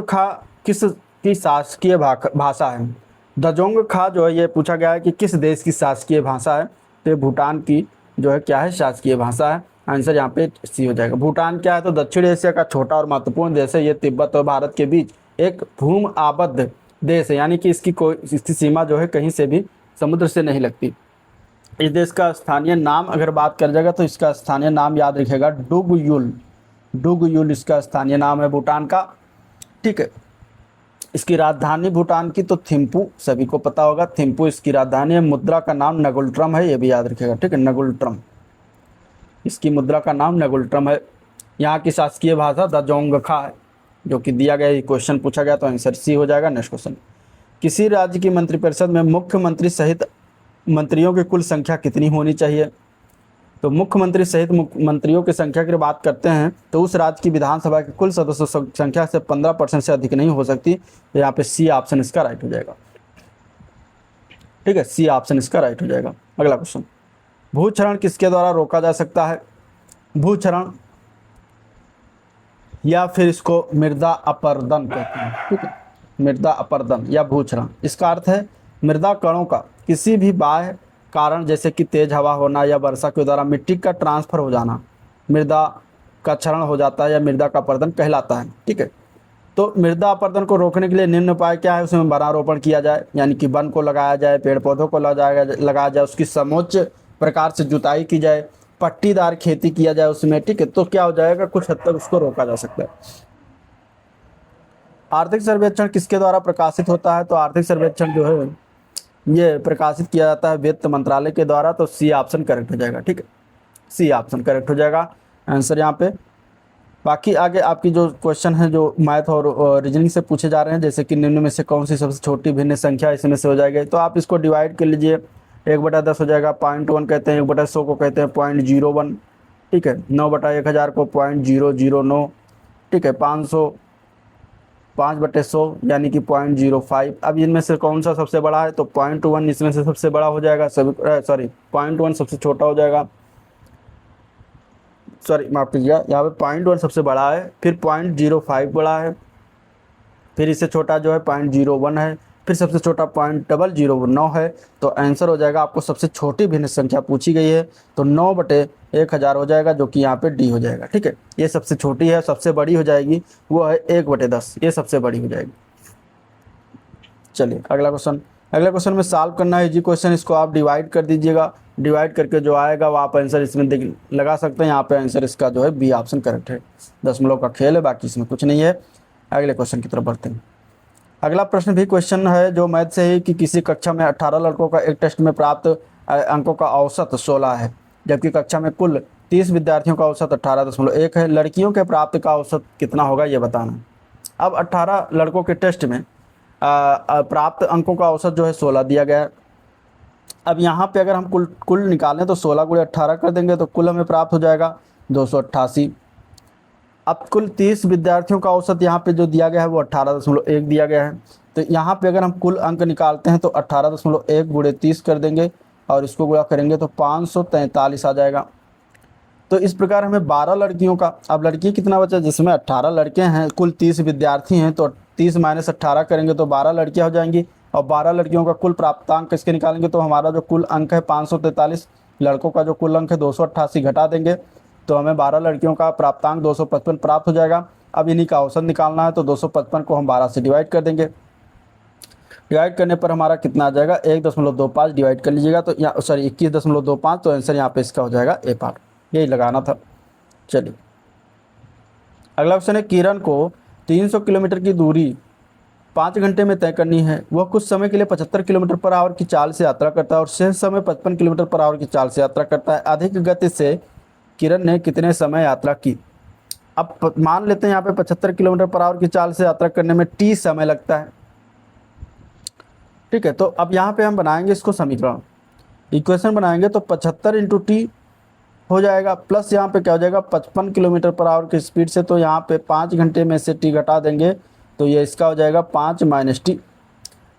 खा किस की शासकीय भाषा है? दजोंग खा जो है ये पूछा गया है कि किस देश की शासकीय भाषा है? तो भूटान की जो है क्या है, शासकीय भाषा है। आंसर यहाँ पे सी हो जाएगा। भूटान क्या है? तो दक्षिण एशिया का छोटा और महत्वपूर्ण देश है। ये तिब्बत और भारत के बीच एक भूमि आबद्ध देश है, यानी कि इसकी सीमा जो है कहीं से भी समुद्र से नहीं लगती। इस देश का स्थानीय नाम अगर बात कर जाएगा तो इसका स्थानीय नाम याद रखिएगा डुगयुल। डुगयुल इसका स्थानीय नाम है भूटान का, ठीक है। इसकी राजधानी भूटान की तो थिम्पू, सभी को पता होगा, थिम्पू इसकी राजधानी है। मुद्रा का नाम नगुल्ट्रम है, ये भी याद रखिएगा, ठीक है, नगुल्ट्रम। इसकी मुद्रा का नाम नगुल्ट्रम है। यहाँ की शासकीय भाषा दजोंगखा है, जो कि दिया गया क्वेश्चन पूछा गया, तो आंसर सी हो जाएगा। नेक्स्ट क्वेश्चन, किसी राज्य की मंत्रिपरिषद में मुख्यमंत्री सहित मंत्रियों की कुल संख्या कितनी होनी चाहिए? तो मुख्यमंत्री सहित मंत्रियों की संख्या की बात करते हैं तो उस राज्य की विधानसभा की कुल सदस्यों संख्या से 15% से अधिक नहीं हो सकती। तो यहाँ पे सी ऑप्शन इसका राइट हो जाएगा, ठीक है, सी ऑप्शन इसका राइट हो जाएगा। अगला क्वेश्चन, भूक्षरण किसके द्वारा रोका जा सकता है? भूक्षरण या फिर इसको मृदा अपरदन कहते हैं, ठीक है, मृदा अपरदन या भूक्षरण। इसका अर्थ है मृदा कणों का किसी भी बाह्य कारण जैसे कि तेज हवा होना या वर्षा के द्वारा मिट्टी का ट्रांसफर हो जाना, मृदा का क्षरण हो जाता है या मृदा का अपरदन कहलाता है, ठीक है। तो मृदा अपरदन को रोकने के लिए निम्न उपाय क्या है? उसमें वनारोपण किया जाए, यानी कि वन को लगाया जाए, पेड़ पौधों को लगाया जाए, उसकी समोच्च प्रकार से जुताई की जाए, पट्टीदार खेती किया जाए उसमें, ठीक है। तो क्या हो जाएगा, कुछ हद तक उसको रोका जा सकता है। आर्थिक सर्वेक्षण किसके द्वारा प्रकाशित होता है? तो आर्थिक सर्वेक्षण जो है ये प्रकाशित किया जाता है वित्त मंत्रालय के द्वारा। तो सी ऑप्शन करेक्ट हो जाएगा, ठीक है, सी ऑप्शन करेक्ट हो जाएगा आंसर यहाँ पे। बाकी आगे आपकी जो क्वेश्चन है जो मैथ और रीजनिंग से पूछे जा रहे हैं, जैसे कि निम्न में से कौन सी सबसे छोटी भिन्न संख्या इसमें से हो जाएगी, तो आप इसको डिवाइड कर लीजिए। 1/10 हो जाएगा, 0.1 कहते हैं, 1/100 को कहते हैं 0.01, ठीक है। 9/1000 को 0.009, ठीक है। 500 5/100 यानी कि 0.05। अब इनमें से कौन सा सबसे बड़ा है? तो 0.1 इसमें से सबसे बड़ा हो जाएगा, 0.1 सबसे छोटा हो जाएगा। सॉरी माफ कीजिएगा, यहाँ पे 0.1 सबसे बड़ा है, फिर 0.05 बड़ा है, फिर इससे छोटा जो है 0.01 है, फिर सबसे छोटा 0.009 है। तो आंसर हो जाएगा, आपको सबसे छोटी भिन्न संख्या पूछी गई है तो 9/1000 हो जाएगा, जो कि यहाँ पे डी हो जाएगा। ठीक है, ये सबसे छोटी है, सबसे बड़ी हो जाएगी वो है 1/10, ये सबसे बड़ी हो जाएगी। चलिए अगला क्वेश्चन, अगले क्वेश्चन में सॉल्व करना है इजी क्वेश्चन, इसको आप डिवाइड कर दीजिएगा, डिवाइड करके जो आएगा वो आप आंसर इसमें लगा सकते हैं। यहाँ पे आंसर इसका जो है बी ऑप्शन करेक्ट है। दशमलव का खेल है, बाकी इसमें कुछ नहीं है। अगले क्वेश्चन की तरफ बढ़ते हैं। अगला प्रश्न भी क्वेश्चन है जो मैथ से है कि किसी कक्षा में 18 लड़कों का एक टेस्ट में प्राप्त अंकों का औसत 16 है, जबकि कक्षा में कुल 30 विद्यार्थियों का औसत 18.1 है। लड़कियों के प्राप्त का औसत कितना होगा ये बताना। अब 18 लड़कों के टेस्ट में प्राप्त अंकों का औसत जो है 16 दिया गया है। अब यहाँ पे अगर हम कुल निकालें तो 16 × 18 कर देंगे तो कुल हमें प्राप्त हो जाएगा 288। अब कुल 30 विद्यार्थियों का औसत यहाँ पे जो दिया गया है वो 18.1 दिया गया है। तो यहाँ पे अगर हम कुल अंक निकालते हैं तो 18.1 × 30 कर देंगे और इसको गुणा करेंगे तो 543 आ जाएगा। तो इस प्रकार हमें 12 लड़कियों का, अब लड़की कितना बचा, जिसमें 18 लड़के हैं, कुल 30 विद्यार्थी हैं, तो 30 - 18 करेंगे तो 12 लड़कियाँ हो जाएंगी और 12 लड़कियों का कुल प्राप्तांक किसके निकालेंगे तो हमारा जो कुल अंक है 543, लड़कों का जो कुल अंक है 288 घटा देंगे तो हमें 12 लड़कियों का प्राप्तांक 255 प्राप्त हो जाएगा। अब इन्हीं का औसत निकालना है तो 255 को हम 12 से डिवाइड कर देंगे। डिवाइड करने पर हमारा कितना आ जाएगा, 1.25 डिवाइड कर लीजिएगा तो यहाँ सॉरी 21.25, तो आंसर यहाँ पे इसका हो जाएगा ए पार्ट, यही लगाना था। चलिए अगला क्वेश्चन है, किरण को 300 किलोमीटर की दूरी 5 घंटे में तय करनी है। वह कुछ समय के लिए 75 किलोमीटर/आवर की चाल से यात्रा करता है और शेष समय 55 किलोमीटर/आवर की चाल से यात्रा करता है। अधिक गति से किरण ने कितने समय यात्रा की। अब मान लेते हैं यहाँ पे 75 किलोमीटर/आवर की चाल से यात्रा करने में टी समय लगता है। ठीक है, तो अब यहाँ पे हम बनाएंगे इसको समीकरण, इक्वेशन बनाएंगे तो 75 × टी हो जाएगा, प्लस यहाँ पे क्या हो जाएगा 55 किलोमीटर/आवर की स्पीड से, तो यहाँ पे 5 घंटे में से टी घटा देंगे तो ये इसका हो जाएगा 5 - टी,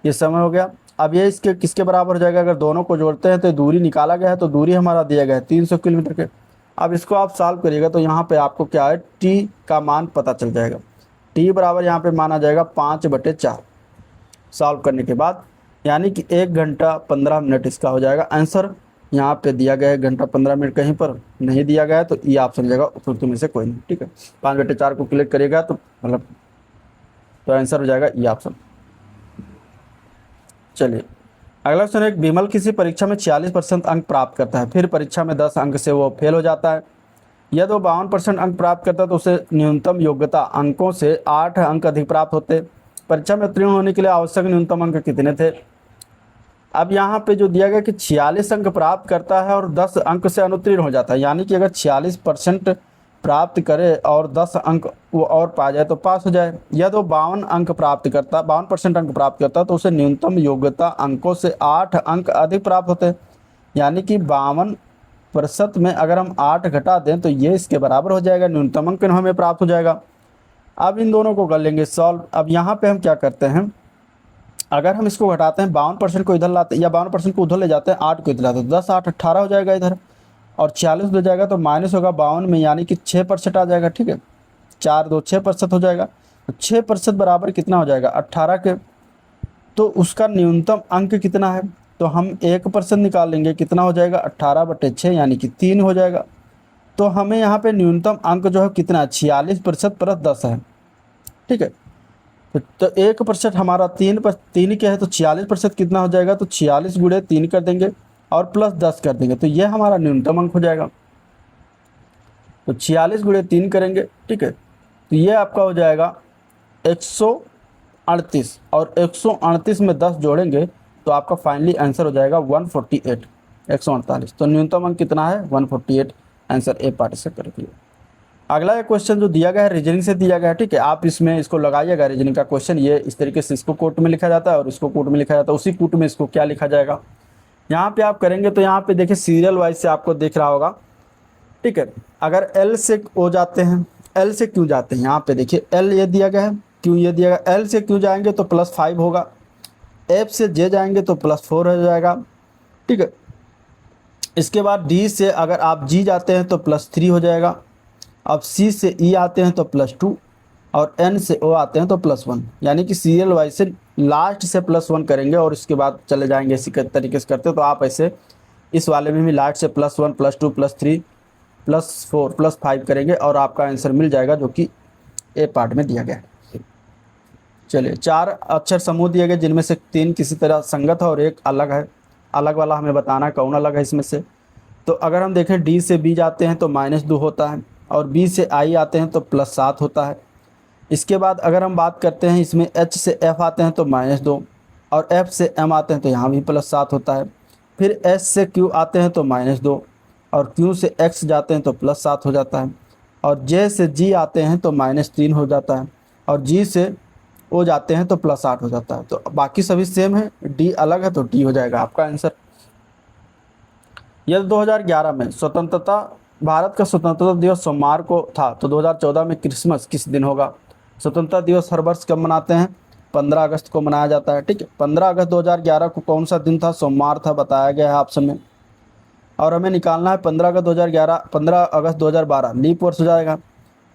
ये समय हो गया। अब ये इसके किसके बराबर हो जाएगा, अगर दोनों को जोड़ते हैं तो दूरी निकाला गया है, तो दूरी हमारा दिया गया है 300 किलोमीटर के। अब इसको आप सॉल्व करिएगा तो यहाँ पे आपको क्या है, टी का मान पता चल जाएगा। टी बराबर यहाँ पे माना जाएगा 5/4 सॉल्व करने के बाद, यानी कि 1 घंटा 15 मिनट इसका हो जाएगा आंसर। यहाँ पे दिया गया है 1 घंटा 15 मिनट, कहीं पर नहीं दिया गया है तो ये ऑप्शन जाएगा उपरोक्त में से कोई नहीं। ठीक है, 5/4 को क्लिक करिएगा तो मतलब तो आंसर हो जाएगा ये ऑप्शन। चलिए अगला क्वेश्चन है, विमल किसी परीक्षा में 46% अंक प्राप्त करता है, फिर परीक्षा में 10 अंक से वो फेल हो जाता है। यदि वो 52% अंक प्राप्त करता है तो उसे न्यूनतम योग्यता अंकों से 8 अंक अधिक प्राप्त होते। परीक्षा में उत्तीर्ण होने के लिए आवश्यक न्यूनतम अंक कितने थे। अब यहाँ पे जो दिया गया कि 46 अंक प्राप्त करता है और 10 अंक से अनुत्तीर्ण हो जाता है, यानी कि अगर 46% प्राप्त करे और 10 अंक वो और पा जाए तो पास हो जाए। या तो 52 अंक प्राप्त करता, 52% अंक प्राप्त करता है तो उसे न्यूनतम योग्यता अंकों से 8 अंक अधिक प्राप्त होते हैं, यानी कि 52% में अगर हम 8 घटा दें तो ये इसके बराबर हो जाएगा, न्यूनतम अंक हमें प्राप्त हो जाएगा। अब इन दोनों को कर लेंगे सॉल्व। अब यहाँ पे हम क्या करते हैं, अगर हम इसको घटाते हैं 52% को इधर लाते हैं या 52% को उधर ले जाते हैं, 8 को इधर लाते हैं, 10 8 18 हो जाएगा इधर, और 46 हो जाएगा तो माइनस होगा 52 में, यानी कि 6% आ जाएगा। ठीक है, 4 2 6% हो जाएगा, तो 6% बराबर कितना हो जाएगा 18 के, तो उसका न्यूनतम अंक कितना है तो हम 1% निकाल लेंगे, कितना हो जाएगा 18/6 यानी कि 3 हो जाएगा। तो हमें यहाँ पे न्यूनतम अंक जो है कितना 46% + 10 है। ठीक है, तो 1% हमारा 3 क्या है तो 46% कितना हो जाएगा, तो 46 × 3 कर देंगे और प्लस 10 कर देंगे, तो ये हमारा न्यूनतम अंक हो जाएगा। तो 46 × 3 करेंगे, ठीक है, तो ये आपका हो जाएगा 138 और 138 में 10 जोड़ेंगे तो आपका फाइनली आंसर हो जाएगा 148, 148। तो न्यूनतम अंक कितना है 148, आंसर ए पार्ट से कर दिया। अगला एक क्वेश्चन जो दिया गया है रीजनिंग से दिया गया है। ठीक है, आप इसमें इसको लगाइएगा, रीजनिंग का क्वेश्चन ये इस तरीके से इसको कोट में लिखा जाता है और इसको कोट में लिखा जाता है, उसी कोट में इसको क्या लिखा जाएगा यहाँ पे आप करेंगे तो यहाँ पे देखिए सीरियल वाइज से आपको दिख रहा होगा। ठीक है, अगर एल से ओ जाते हैं, एल से क्यों जाते हैं, यहाँ पे देखिए एल ये दिया गया है, क्यों ये दिया गया, एल से क्यों जाएंगे तो +5 होगा, एफ से जे जाएंगे तो +4 हो जाएगा। ठीक है, इसके बाद डी से अगर आप जी जाते हैं तो +3 हो जाएगा। अब सी से ई आते हैं तो +2 और एन से ओ आते हैं तो +1, यानी कि सीरियल वाइज से लास्ट से +1 करेंगे और इसके बाद चले जाएंगे इसी के तरीके से करते। तो आप ऐसे इस वाले में भी लास्ट से +1 +2 +3 +4 +5 करेंगे और आपका आंसर मिल जाएगा, जो कि ए पार्ट में दिया गया है। चलिए, 4 अक्षर समूह दिए गए जिनमें से 3 किसी तरह संगत है और एक अलग है। अलग वाला हमें बताना है कौन अलग है इसमें से। तो अगर हम देखें डी से बी जाते हैं तो -2 होता है और बी से आई आते हैं तो +7 होता है। इसके बाद अगर हम बात करते हैं इसमें एच से एफ आते हैं तो -2 और एफ से एम आते हैं तो यहाँ भी +7 होता है। फिर एस से क्यू आते हैं तो -2 और क्यू से एक्स जाते हैं तो +7 हो जाता है और जे से जी आते हैं तो -3 हो जाता है और जी से ओ जाते हैं तो +8 हो जाता है। तो बाकी सभी सेम है, डी अलग है तो डी हो जाएगा आपका आंसर। यदि 2011 में स्वतंत्रता भारत का स्वतंत्रता दिवस सोमवार को था तो 2014 में क्रिसमस किस दिन होगा? स्वतंत्रता दिवस हर वर्ष कब मनाते हैं? 15 अगस्त को मनाया जाता है। ठीक है, 15 अगस्त 2011 को कौन सा दिन था? सोमवार था, बताया गया है ऑप्शन में। और हमें निकालना है 15 अगस्त 2011, 15 अगस्त 2012 लीप वर्ष हो जाएगा।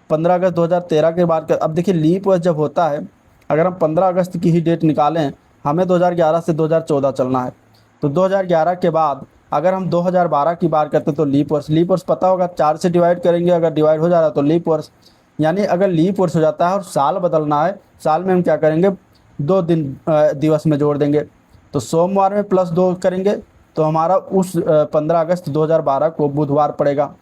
15 अगस्त 2013 के बाद अब देखिए लीप वर्ष जब होता है, अगर हम 15 अगस्त की ही डेट निकालें, हमें 2011 से 2014 चलना है। तो 2011 के बाद अगर हम 2012 की बात करते तो लीप वर्ष पता होगा, 4 से डिवाइड करेंगे, अगर डिवाइड हो जा रहा है तो लीप वर्ष। यानी अगर लीप वर्ष हो जाता है और साल बदलना है, साल में हम क्या करेंगे, 2 दिन दिवस में जोड़ देंगे। तो सोमवार में +2 करेंगे तो हमारा उस 15 अगस्त 2012 को बुधवार पड़ेगा।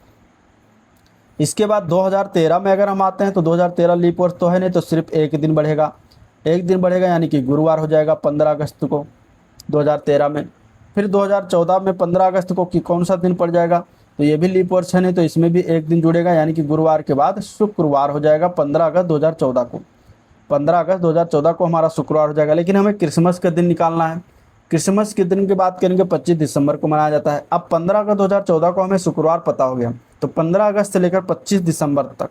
इसके बाद 2013 में अगर हम आते हैं तो 2013 लीप वर्ष तो है नहीं, तो सिर्फ एक दिन बढ़ेगा, एक दिन बढ़ेगा यानी कि गुरुवार हो जाएगा 15 अगस्त को 2013 में। फिर 2014 में 15 अगस्त को कि कौन सा दिन पड़ जाएगा, तो ये भी लीप वर्ष है नहीं, तो इसमें भी एक दिन जुड़ेगा यानी कि गुरुवार के बाद शुक्रवार हो जाएगा 15 अगस्त 2014 को। 15 अगस्त 2014 को हमारा शुक्रवार हो जाएगा। लेकिन हमें क्रिसमस के दिन निकालना है। क्रिसमस के दिन की बात करेंगे 25 दिसंबर को मनाया जाता है। अब 15 अगस्त 2014 को हमें शुक्रवार पता हो गया, तो 15 अगस्त से लेकर 25 दिसंबर तक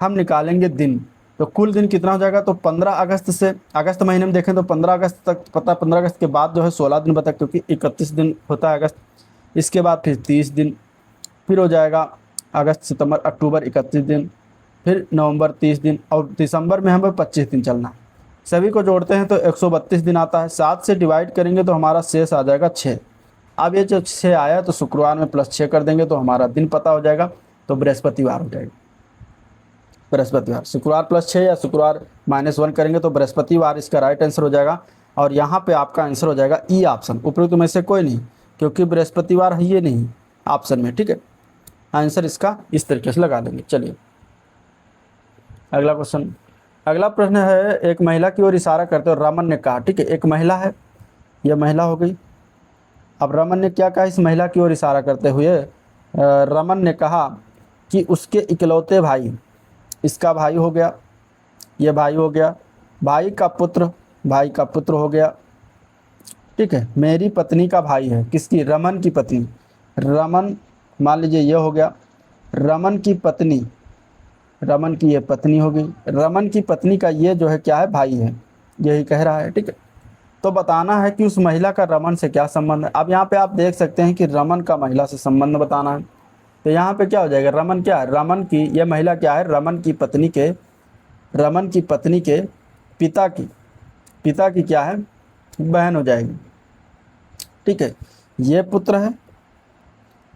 हम निकालेंगे दिन, तो कुल दिन कितना हो जाएगा? तो 15 अगस्त से, अगस्त महीने में देखें तो 15 अगस्त तक पता, 15 अगस्त के बाद जो है 16 दिन बता, क्योंकि 31 दिन होता है अगस्त। इसके बाद फिर 30 दिन, फिर हो जाएगा अगस्त सितंबर अक्टूबर 31 दिन, फिर नवंबर 30 दिन और दिसंबर में हमें 25 दिन चलना है। सभी को जोड़ते हैं तो 132 दिन आता है। 7 से डिवाइड करेंगे तो हमारा शेष आ जाएगा 6। अब ये जो 6 आया तो शुक्रवार में +6 कर देंगे तो हमारा दिन पता हो जाएगा, तो बृहस्पतिवार हो जाएगा। बृहस्पतिवार, शुक्रवार +6 या शुक्रवार -1 करेंगे तो बृहस्पतिवार इसका राइट आंसर हो जाएगा। और यहाँ पे आपका आंसर हो जाएगा ई ऑप्शन, उपयुक्त में से कोई नहीं, क्योंकि बृहस्पतिवार है ये नहीं ऑप्शन में। ठीक है, आंसर इसका इस तरीके से लगा देंगे। चलिए अगला क्वेश्चन, अगला प्रश्न है, एक महिला की ओर इशारा करते हुए रमन ने कहा। ठीक है, एक महिला है, यह महिला हो गई। अब रमन ने क्या कहा? इस महिला की ओर इशारा करते हुए रमन ने कहा कि उसके इकलौते भाई, इसका भाई हो गया, ये भाई हो गया, भाई का पुत्र हो गया। ठीक है, मेरी पत्नी का भाई है, किसकी? रमन की पत्नी। रमन, मान लीजिए ये हो गया रमन की पत्नी, रमन की ये पत्नी हो गई, रमन की पत्नी का ये जो है क्या है? भाई है, यही कह रहा है। ठीक है, तो बताना है कि उस महिला का रमन से क्या संबंध है। अब यहाँ पे आप देख सकते हैं कि रमन का महिला से संबंध बताना है, तो यहाँ पे क्या हो जाएगा? रमन क्या है? रमन की ये महिला क्या है? रमन की पत्नी के पिता की क्या है? बहन हो जाएगी। ठीक है, ये पुत्र है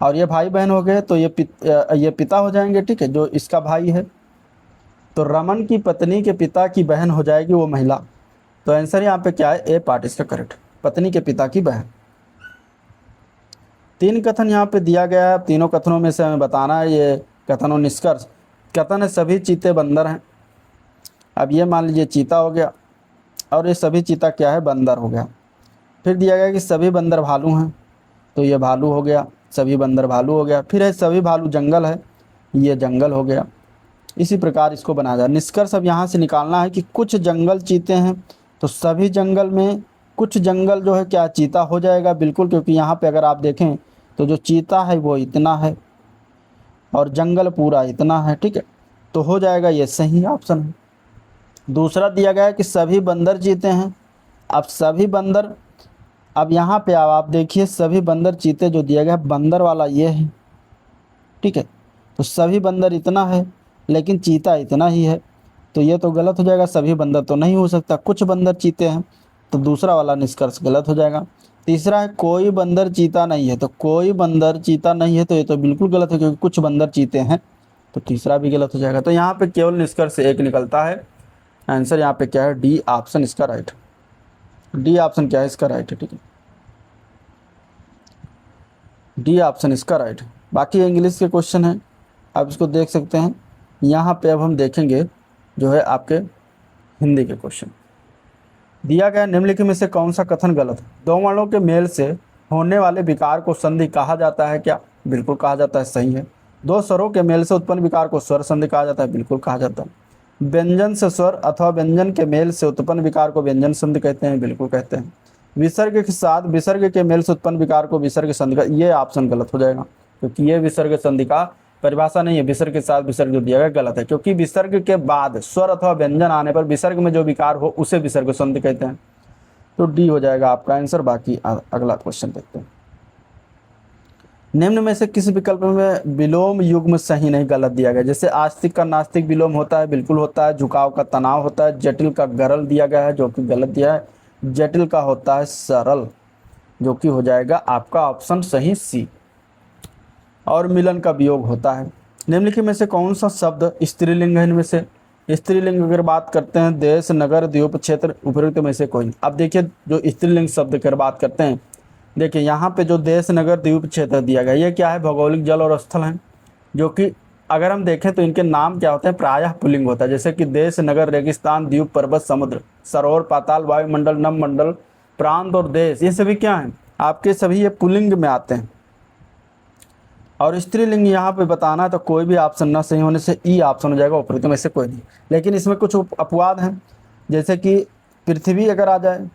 और ये भाई बहन हो गए, तो ये पिता हो जाएंगे। ठीक है, जो इसका भाई है, तो रमन की पत्नी के पिता की बहन हो जाएगी वो महिला। तो आंसर यहाँ पे क्या है? ए पार्ट इसका करेक्ट, पत्नी के पिता की बहन। 3 कथन यहाँ पे दिया गया है, तीनों कथनों में से हमें बताना है ये कथन और निष्कर्ष। कथन है सभी चीते बंदर हैं। अब ये मान लीजिए चीता हो गया और ये सभी चीता क्या है? बंदर हो गया। फिर दिया गया कि सभी बंदर भालू हैं, तो ये भालू हो गया, सभी बंदर भालू हो गया। फिर है सभी भालू जंगल है, ये जंगल हो गया। इसी प्रकार इसको बनाया जाए। निष्कर्ष अब यहाँ से निकालना है कि कुछ जंगल चीते हैं, तो सभी जंगल में कुछ जंगल जो है क्या? चीता हो जाएगा बिल्कुल, क्योंकि यहाँ पे अगर आप देखें तो जो चीता है वो इतना है और जंगल पूरा इतना है। ठीक है, तो हो जाएगा, ये सही ऑप्शन है। दूसरा दिया गया है कि सभी बंदर चीते हैं। अब सभी बंदर, अब यहाँ पे आप देखिए सभी बंदर चीते जो दिया गया है, बंदर वाला ये है। ठीक है, तो सभी बंदर इतना है लेकिन चीता इतना ही है, तो ये तो गलत हो जाएगा। सभी बंदर तो नहीं हो सकता, कुछ बंदर चीते हैं, तो दूसरा वाला निष्कर्ष गलत हो जाएगा। तीसरा है कोई बंदर चीता नहीं है, तो कोई बंदर चीता नहीं है तो ये तो बिल्कुल गलत है क्योंकि कुछ बंदर चीते हैं, तो तीसरा भी गलत हो जाएगा। तो यहाँ पे केवल निष्कर्ष एक निकलता है। आंसर यहाँ पे क्या है, डी ऑप्शन इसका राइट है। डी ऑप्शन क्या है इसका राइट है, ठीक है, डी ऑप्शन इसका राइट है। बाकी इंग्लिश के क्वेश्चन हैं, आप इसको देख सकते हैं। यहाँ पे अब हम देखेंगे जो है आपके हिंदी के क्वेश्चन। दिया गया निम्नलिखित में से कौन सा कथन गलत है? दो वर्णों के मेल से होने वाले विकार को संधि कहा जाता है क्या? बिल्कुल कहा जाता है, सही है। दो स्वरों के मेल से उत्पन्न विकार को स्वर संधि कहा जाता है, बिल्कुल कहा जाता है। व्यंजन से स्वर अथवा व्यंजन के मेल से उत्पन्न विकार को व्यंजन संधि कहते हैं, बिल्कुल कहते हैं। विसर्ग के साथ विसर्ग के मेल से उत्पन्न विकार को विसर्ग संधि का, ये ऑप्शन गलत हो जाएगा क्योंकि ये विसर्ग संधि का परिभाषा नहीं है। विसर्ग के साथ विसर्ग जो दिया गया गलत है, क्योंकि विसर्ग के बाद स्वर अथवा व्यंजन आने पर विसर्ग में जो विकार हो उसे विसर्ग संधि कहते हैं, तो डी हो जाएगा आपका आंसर। बाकी अगला क्वेश्चन देखते हैं। निम्न में से किस विकल्प में विलोम युग्म सही नहीं, गलत दिया गया? जैसे आस्तिक का नास्तिक विलोम होता है, बिल्कुल होता है। झुकाव का तनाव होता है। जटिल का गरल दिया गया है जो कि गलत दिया है। जटिल का होता है सरल, जो कि हो जाएगा आपका ऑप्शन सही सी। और मिलन का वियोग होता है। निम्नलिखित में से कौन सा शब्द स्त्रीलिंग है? इनमें से स्त्रीलिंग अगर बात करते हैं, देश, नगर, द्वीप, क्षेत्र, उपयुक्त में से कोई नहीं। अब देखिए जो स्त्रीलिंग शब्द की बात करते हैं, देखिए यहाँ पे जो देश, नगर, द्वीप, क्षेत्र दिया गया, ये क्या है? भौगोलिक जल और स्थल हैं, जो कि अगर हम देखें तो इनके नाम क्या होते हैं? प्रायः पुल्लिंग होता है। जैसे कि देश, नगर, रेगिस्तान, द्वीप, पर्वत, समुद्र, सरोवर, पाताल, वायुमंडल, नभमंडल, प्रांत और देश, ये सभी क्या हैं? आपके सभी ये पुल्लिंग में आते हैं। और स्त्रीलिंग यहाँ पे बताना है तो कोई भी ऑप्शन ना सही होने से ई ऑप्शन हो जाएगा, उपयुक्त में से कोई नहीं। लेकिन इसमें कुछ अपवाद हैं, जैसे कि पृथ्वी अगर आ जाए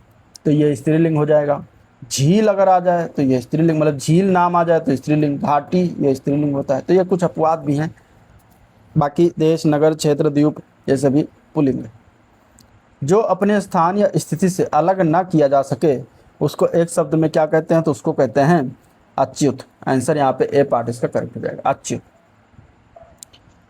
तो ये स्त्रीलिंग हो जाएगा। झील अगर आ जाए तो ये स्त्रीलिंग, मतलब झील नाम आ जाए तो स्त्रीलिंग। घाटी ये स्त्रीलिंग होता है, तो ये कुछ अपवाद भी हैं। बाकी देश, नगर, क्षेत्र, द्वीप ये सभी पुल्लिंग है। जो अपने स्थान या स्थिति से अलग ना किया जा सके उसको एक शब्द में क्या कहते हैं? तो उसको कहते हैं अच्युत। आंसर यहाँ पे ए पार्ट इसका करेक्ट हो जाएगा, अच्युत।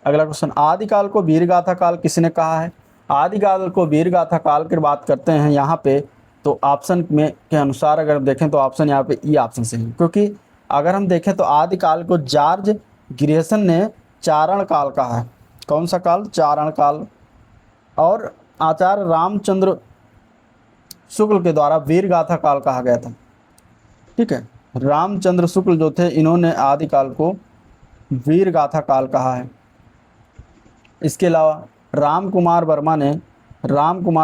अगला क्वेश्चन, आदिकाल को वीरगाथा काल किसने कहा है? आदिकाल को वीरगाथा काल की बात करते हैं यहाँ पे, तो ऑप्शन में के अनुसार अगर देखें तो ऑप्शन यहाँ पे ई ऑप्शन से है, क्योंकि अगर हम देखें तो आदिकाल को जॉर्ज ग्रियर्सन ने चारण काल कहा है। कौन सा काल? चारण काल। और आचार्य रामचंद्र शुक्ल के द्वारा वीरगाथा काल कहा गया था, ठीक है। रामचंद्र शुक्ल जो थे इन्होंने आदिकाल को वीरगाथा काल कहा है। इसके अलावा राम कुमार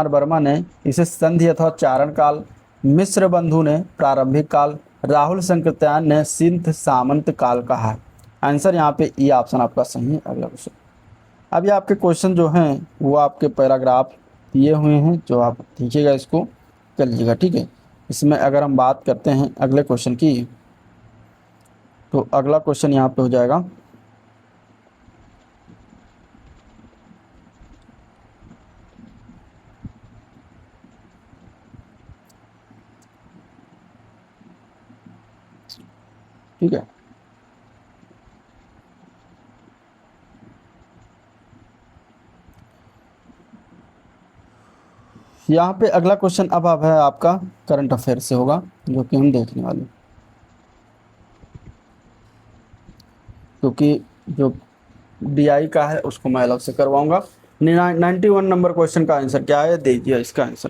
वर्मा ने इसे संधि अथवा चारण काल, मिश्र बंधु ने प्रारंभिक काल, राहुल संकृत्यायन ने सिंध सामंत काल कहा है। आंसर यहाँ पे ई ऑप्शन आपका सही है। अगला क्वेश्चन, अभी आपके क्वेश्चन जो हैं वो आपके पैराग्राफ दिए हुए हैं, जो आप देखिएगा इसको कर लीजिएगा, ठीक है। इसमें अगर हम बात करते हैं अगले क्वेश्चन की, तो अगला क्वेश्चन यहाँ पे हो जाएगा ठीक है। यहाँ पे अगला क्वेश्चन अब है आपका करंट अफेयर से होगा, जो कि हम देखने वाले, क्योंकि जो डीआई का है उसको मैं अलग से करवाऊंगा। 91 नंबर क्वेश्चन का आंसर क्या है, देखिए इसका आंसर।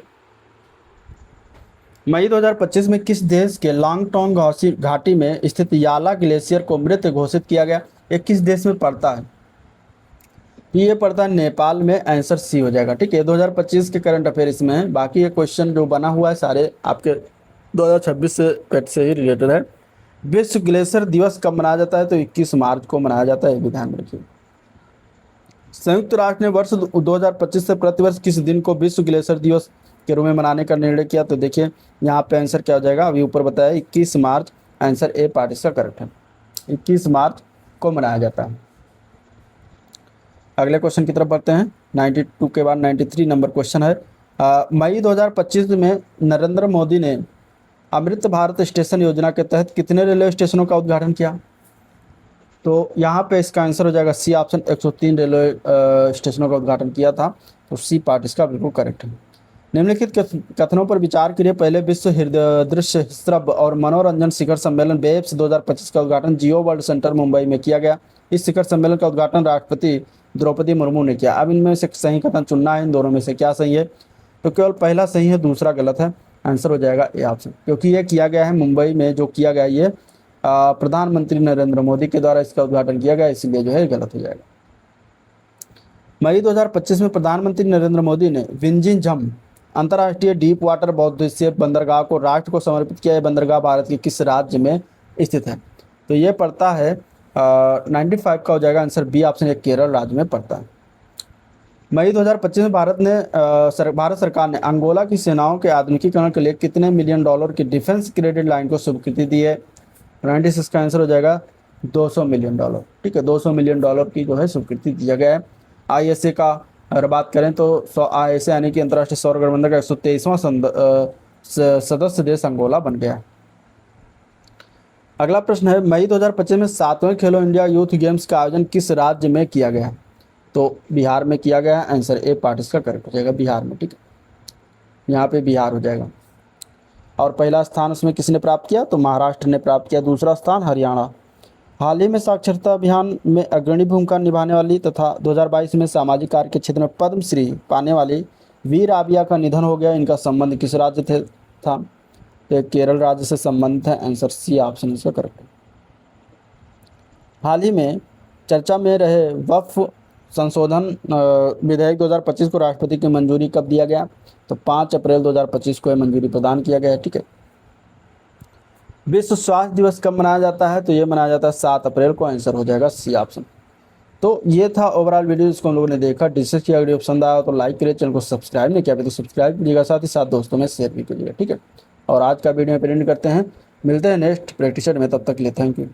मई 2025 में किस देश के लांगटोंग घाटी में स्थित याला ग्लेशियर को मृत घोषित किया गया? ये किस देश में पड़ता है? ये पड़ता है नेपाल में। आंसर सी हो जाएगा, ठीक है। 2025 के करंट अफेयर इसमें है। बाकी ये क्वेश्चन जो बना हुआ है सारे आपके 2026 से पेट से ही रिलेटेड है। विश्व ग्लेशियर दिवस कब मनाया जाता है? तो 21 मार्च को मनाया जाता है, ये भी ध्यान रखिए। संयुक्त राष्ट्र ने वर्ष 2025 से प्रतिवर्ष किस दिन को विश्व ग्लेशियर दिवस के रूप में मनाने का निर्णय किया? तो देखिए यहाँ पे आंसर क्या हो जाएगा, अभी ऊपर बताया 21 मार्च। आंसर ए पार्ट इसका करेक्ट है, 21 मार्च को मनाया जाता है। अगले क्वेश्चन की तरफ बढ़ते हैं। 92 के बाद 93 नंबर क्वेश्चन है। मई 2025 में नरेंद्र मोदी ने अमृत भारत स्टेशन योजना के तहत कितने रेलवे स्टेशनों का उद्घाटन किया? तो यहाँ पे इसका आंसर हो जाएगा सी ऑप्शन, 103 रेलवे स्टेशनों का उद्घाटन किया था। तो सी पार्ट इसका बिल्कुल करेक्ट है। निम्नलिखित कथनों पर विचार करिए। पहले विश्व हृदय दृश्य श्रव्य और मनोरंजन शिखर सम्मेलन बेब्स 2025 का उद्घाटन जियो वर्ल्ड सेंटर मुंबई में किया गया। इस शिखर सम्मेलन का उद्घाटन राष्ट्रपति द्रौपदी मुर्मू ने किया। अब इनमें से सही कथन चुनना है, इन दोनों में से क्या सही है। तो केवल पहला सही है, दूसरा गलत है। आंसर हो जाएगा ए ऑप्शन, क्योंकि ये किया गया है मुंबई में। जो किया गया ये प्रधानमंत्री नरेंद्र मोदी के द्वारा इसका उद्घाटन किया गया, इसलिए जो है गलत हो जाएगा। मई 2025 में प्रधानमंत्री नरेंद्र मोदी ने विंझिनम अंतर्राष्ट्रीय डीप वाटर बहुउद्देशीय बंदरगाह को राष्ट्र को समर्पित किया। यह बंदरगाह भारत के किस राज्य में स्थित है। तो ये पड़ता है 95 का हो जाएगा आंसर, बी ऑप्शन, ये केरल राज्य में पड़ता है। मई 2025 में भारत सरकार ने अंगोला की सेनाओं के आधुनिकीकरण के लिए कितने मिलियन डॉलर की डिफेंस क्रेडिट लाइन को स्वीकृति दी है। 96 का आंसर हो जाएगा 200 मिलियन डॉलर। ठीक है, 200 मिलियन डॉलर की जो है स्वीकृति दिया गया है। ISA का अगर बात करें तो ISA यानी कि अंतर्राष्ट्रीय सौर गठबंधन का 123वां सदस्य देश अंगोला बन गया है। अगला प्रश्न है, मई 2025 में 7वें खेलो इंडिया यूथ गेम्स का आयोजन किस राज्य में किया गया। तो बिहार में किया गया है। आंसर ए पार्ट इसका करेक्ट हो जाएगा, बिहार में। ठीक है, यहाँ पे बिहार हो जाएगा। और पहला स्थान उसमें किसने प्राप्त किया, तो महाराष्ट्र ने प्राप्त किया। दूसरा स्थान हरियाणा। हाल ही में साक्षरता अभियान में अग्रणी भूमिका निभाने वाली तथा 2022 में सामाजिक कार्य के क्षेत्र में पद्मश्री पाने वाली वी राबिया का निधन हो गया। इनका संबंध किस राज्य था। तो केरल राज्य से संबंधित है। आंसर सी ऑप्शन इसका करेक्ट है। हाल ही में चर्चा में रहे वक्फ संशोधन विधेयक 2025 को राष्ट्रपति की मंजूरी कब दिया गया। तो 5 अप्रैल 2025 को यह मंजूरी प्रदान किया गया है। ठीक है, विश्व स्वास्थ्य दिवस कब मनाया जाता है। तो ये मनाया जाता है 7 अप्रैल को। आंसर हो जाएगा सी ऑप्शन। तो ये था ओवरऑल वीडियो जिसको हम लोगों ने देखा, डिस्कस किया। वीडियो पसंद आया तो लाइक करिए, चैनल को सब्सक्राइब नहीं किया तो सब्सक्राइब कीजिएगा, साथ ही साथ दोस्तों में शेयर भी कीजिएगा। ठीक है, और आज का वीडियो में प्रिंट करते हैं। मिलते हैं नेक्स्ट प्रैक्टिस में, तब तक के लिए थैंक यू।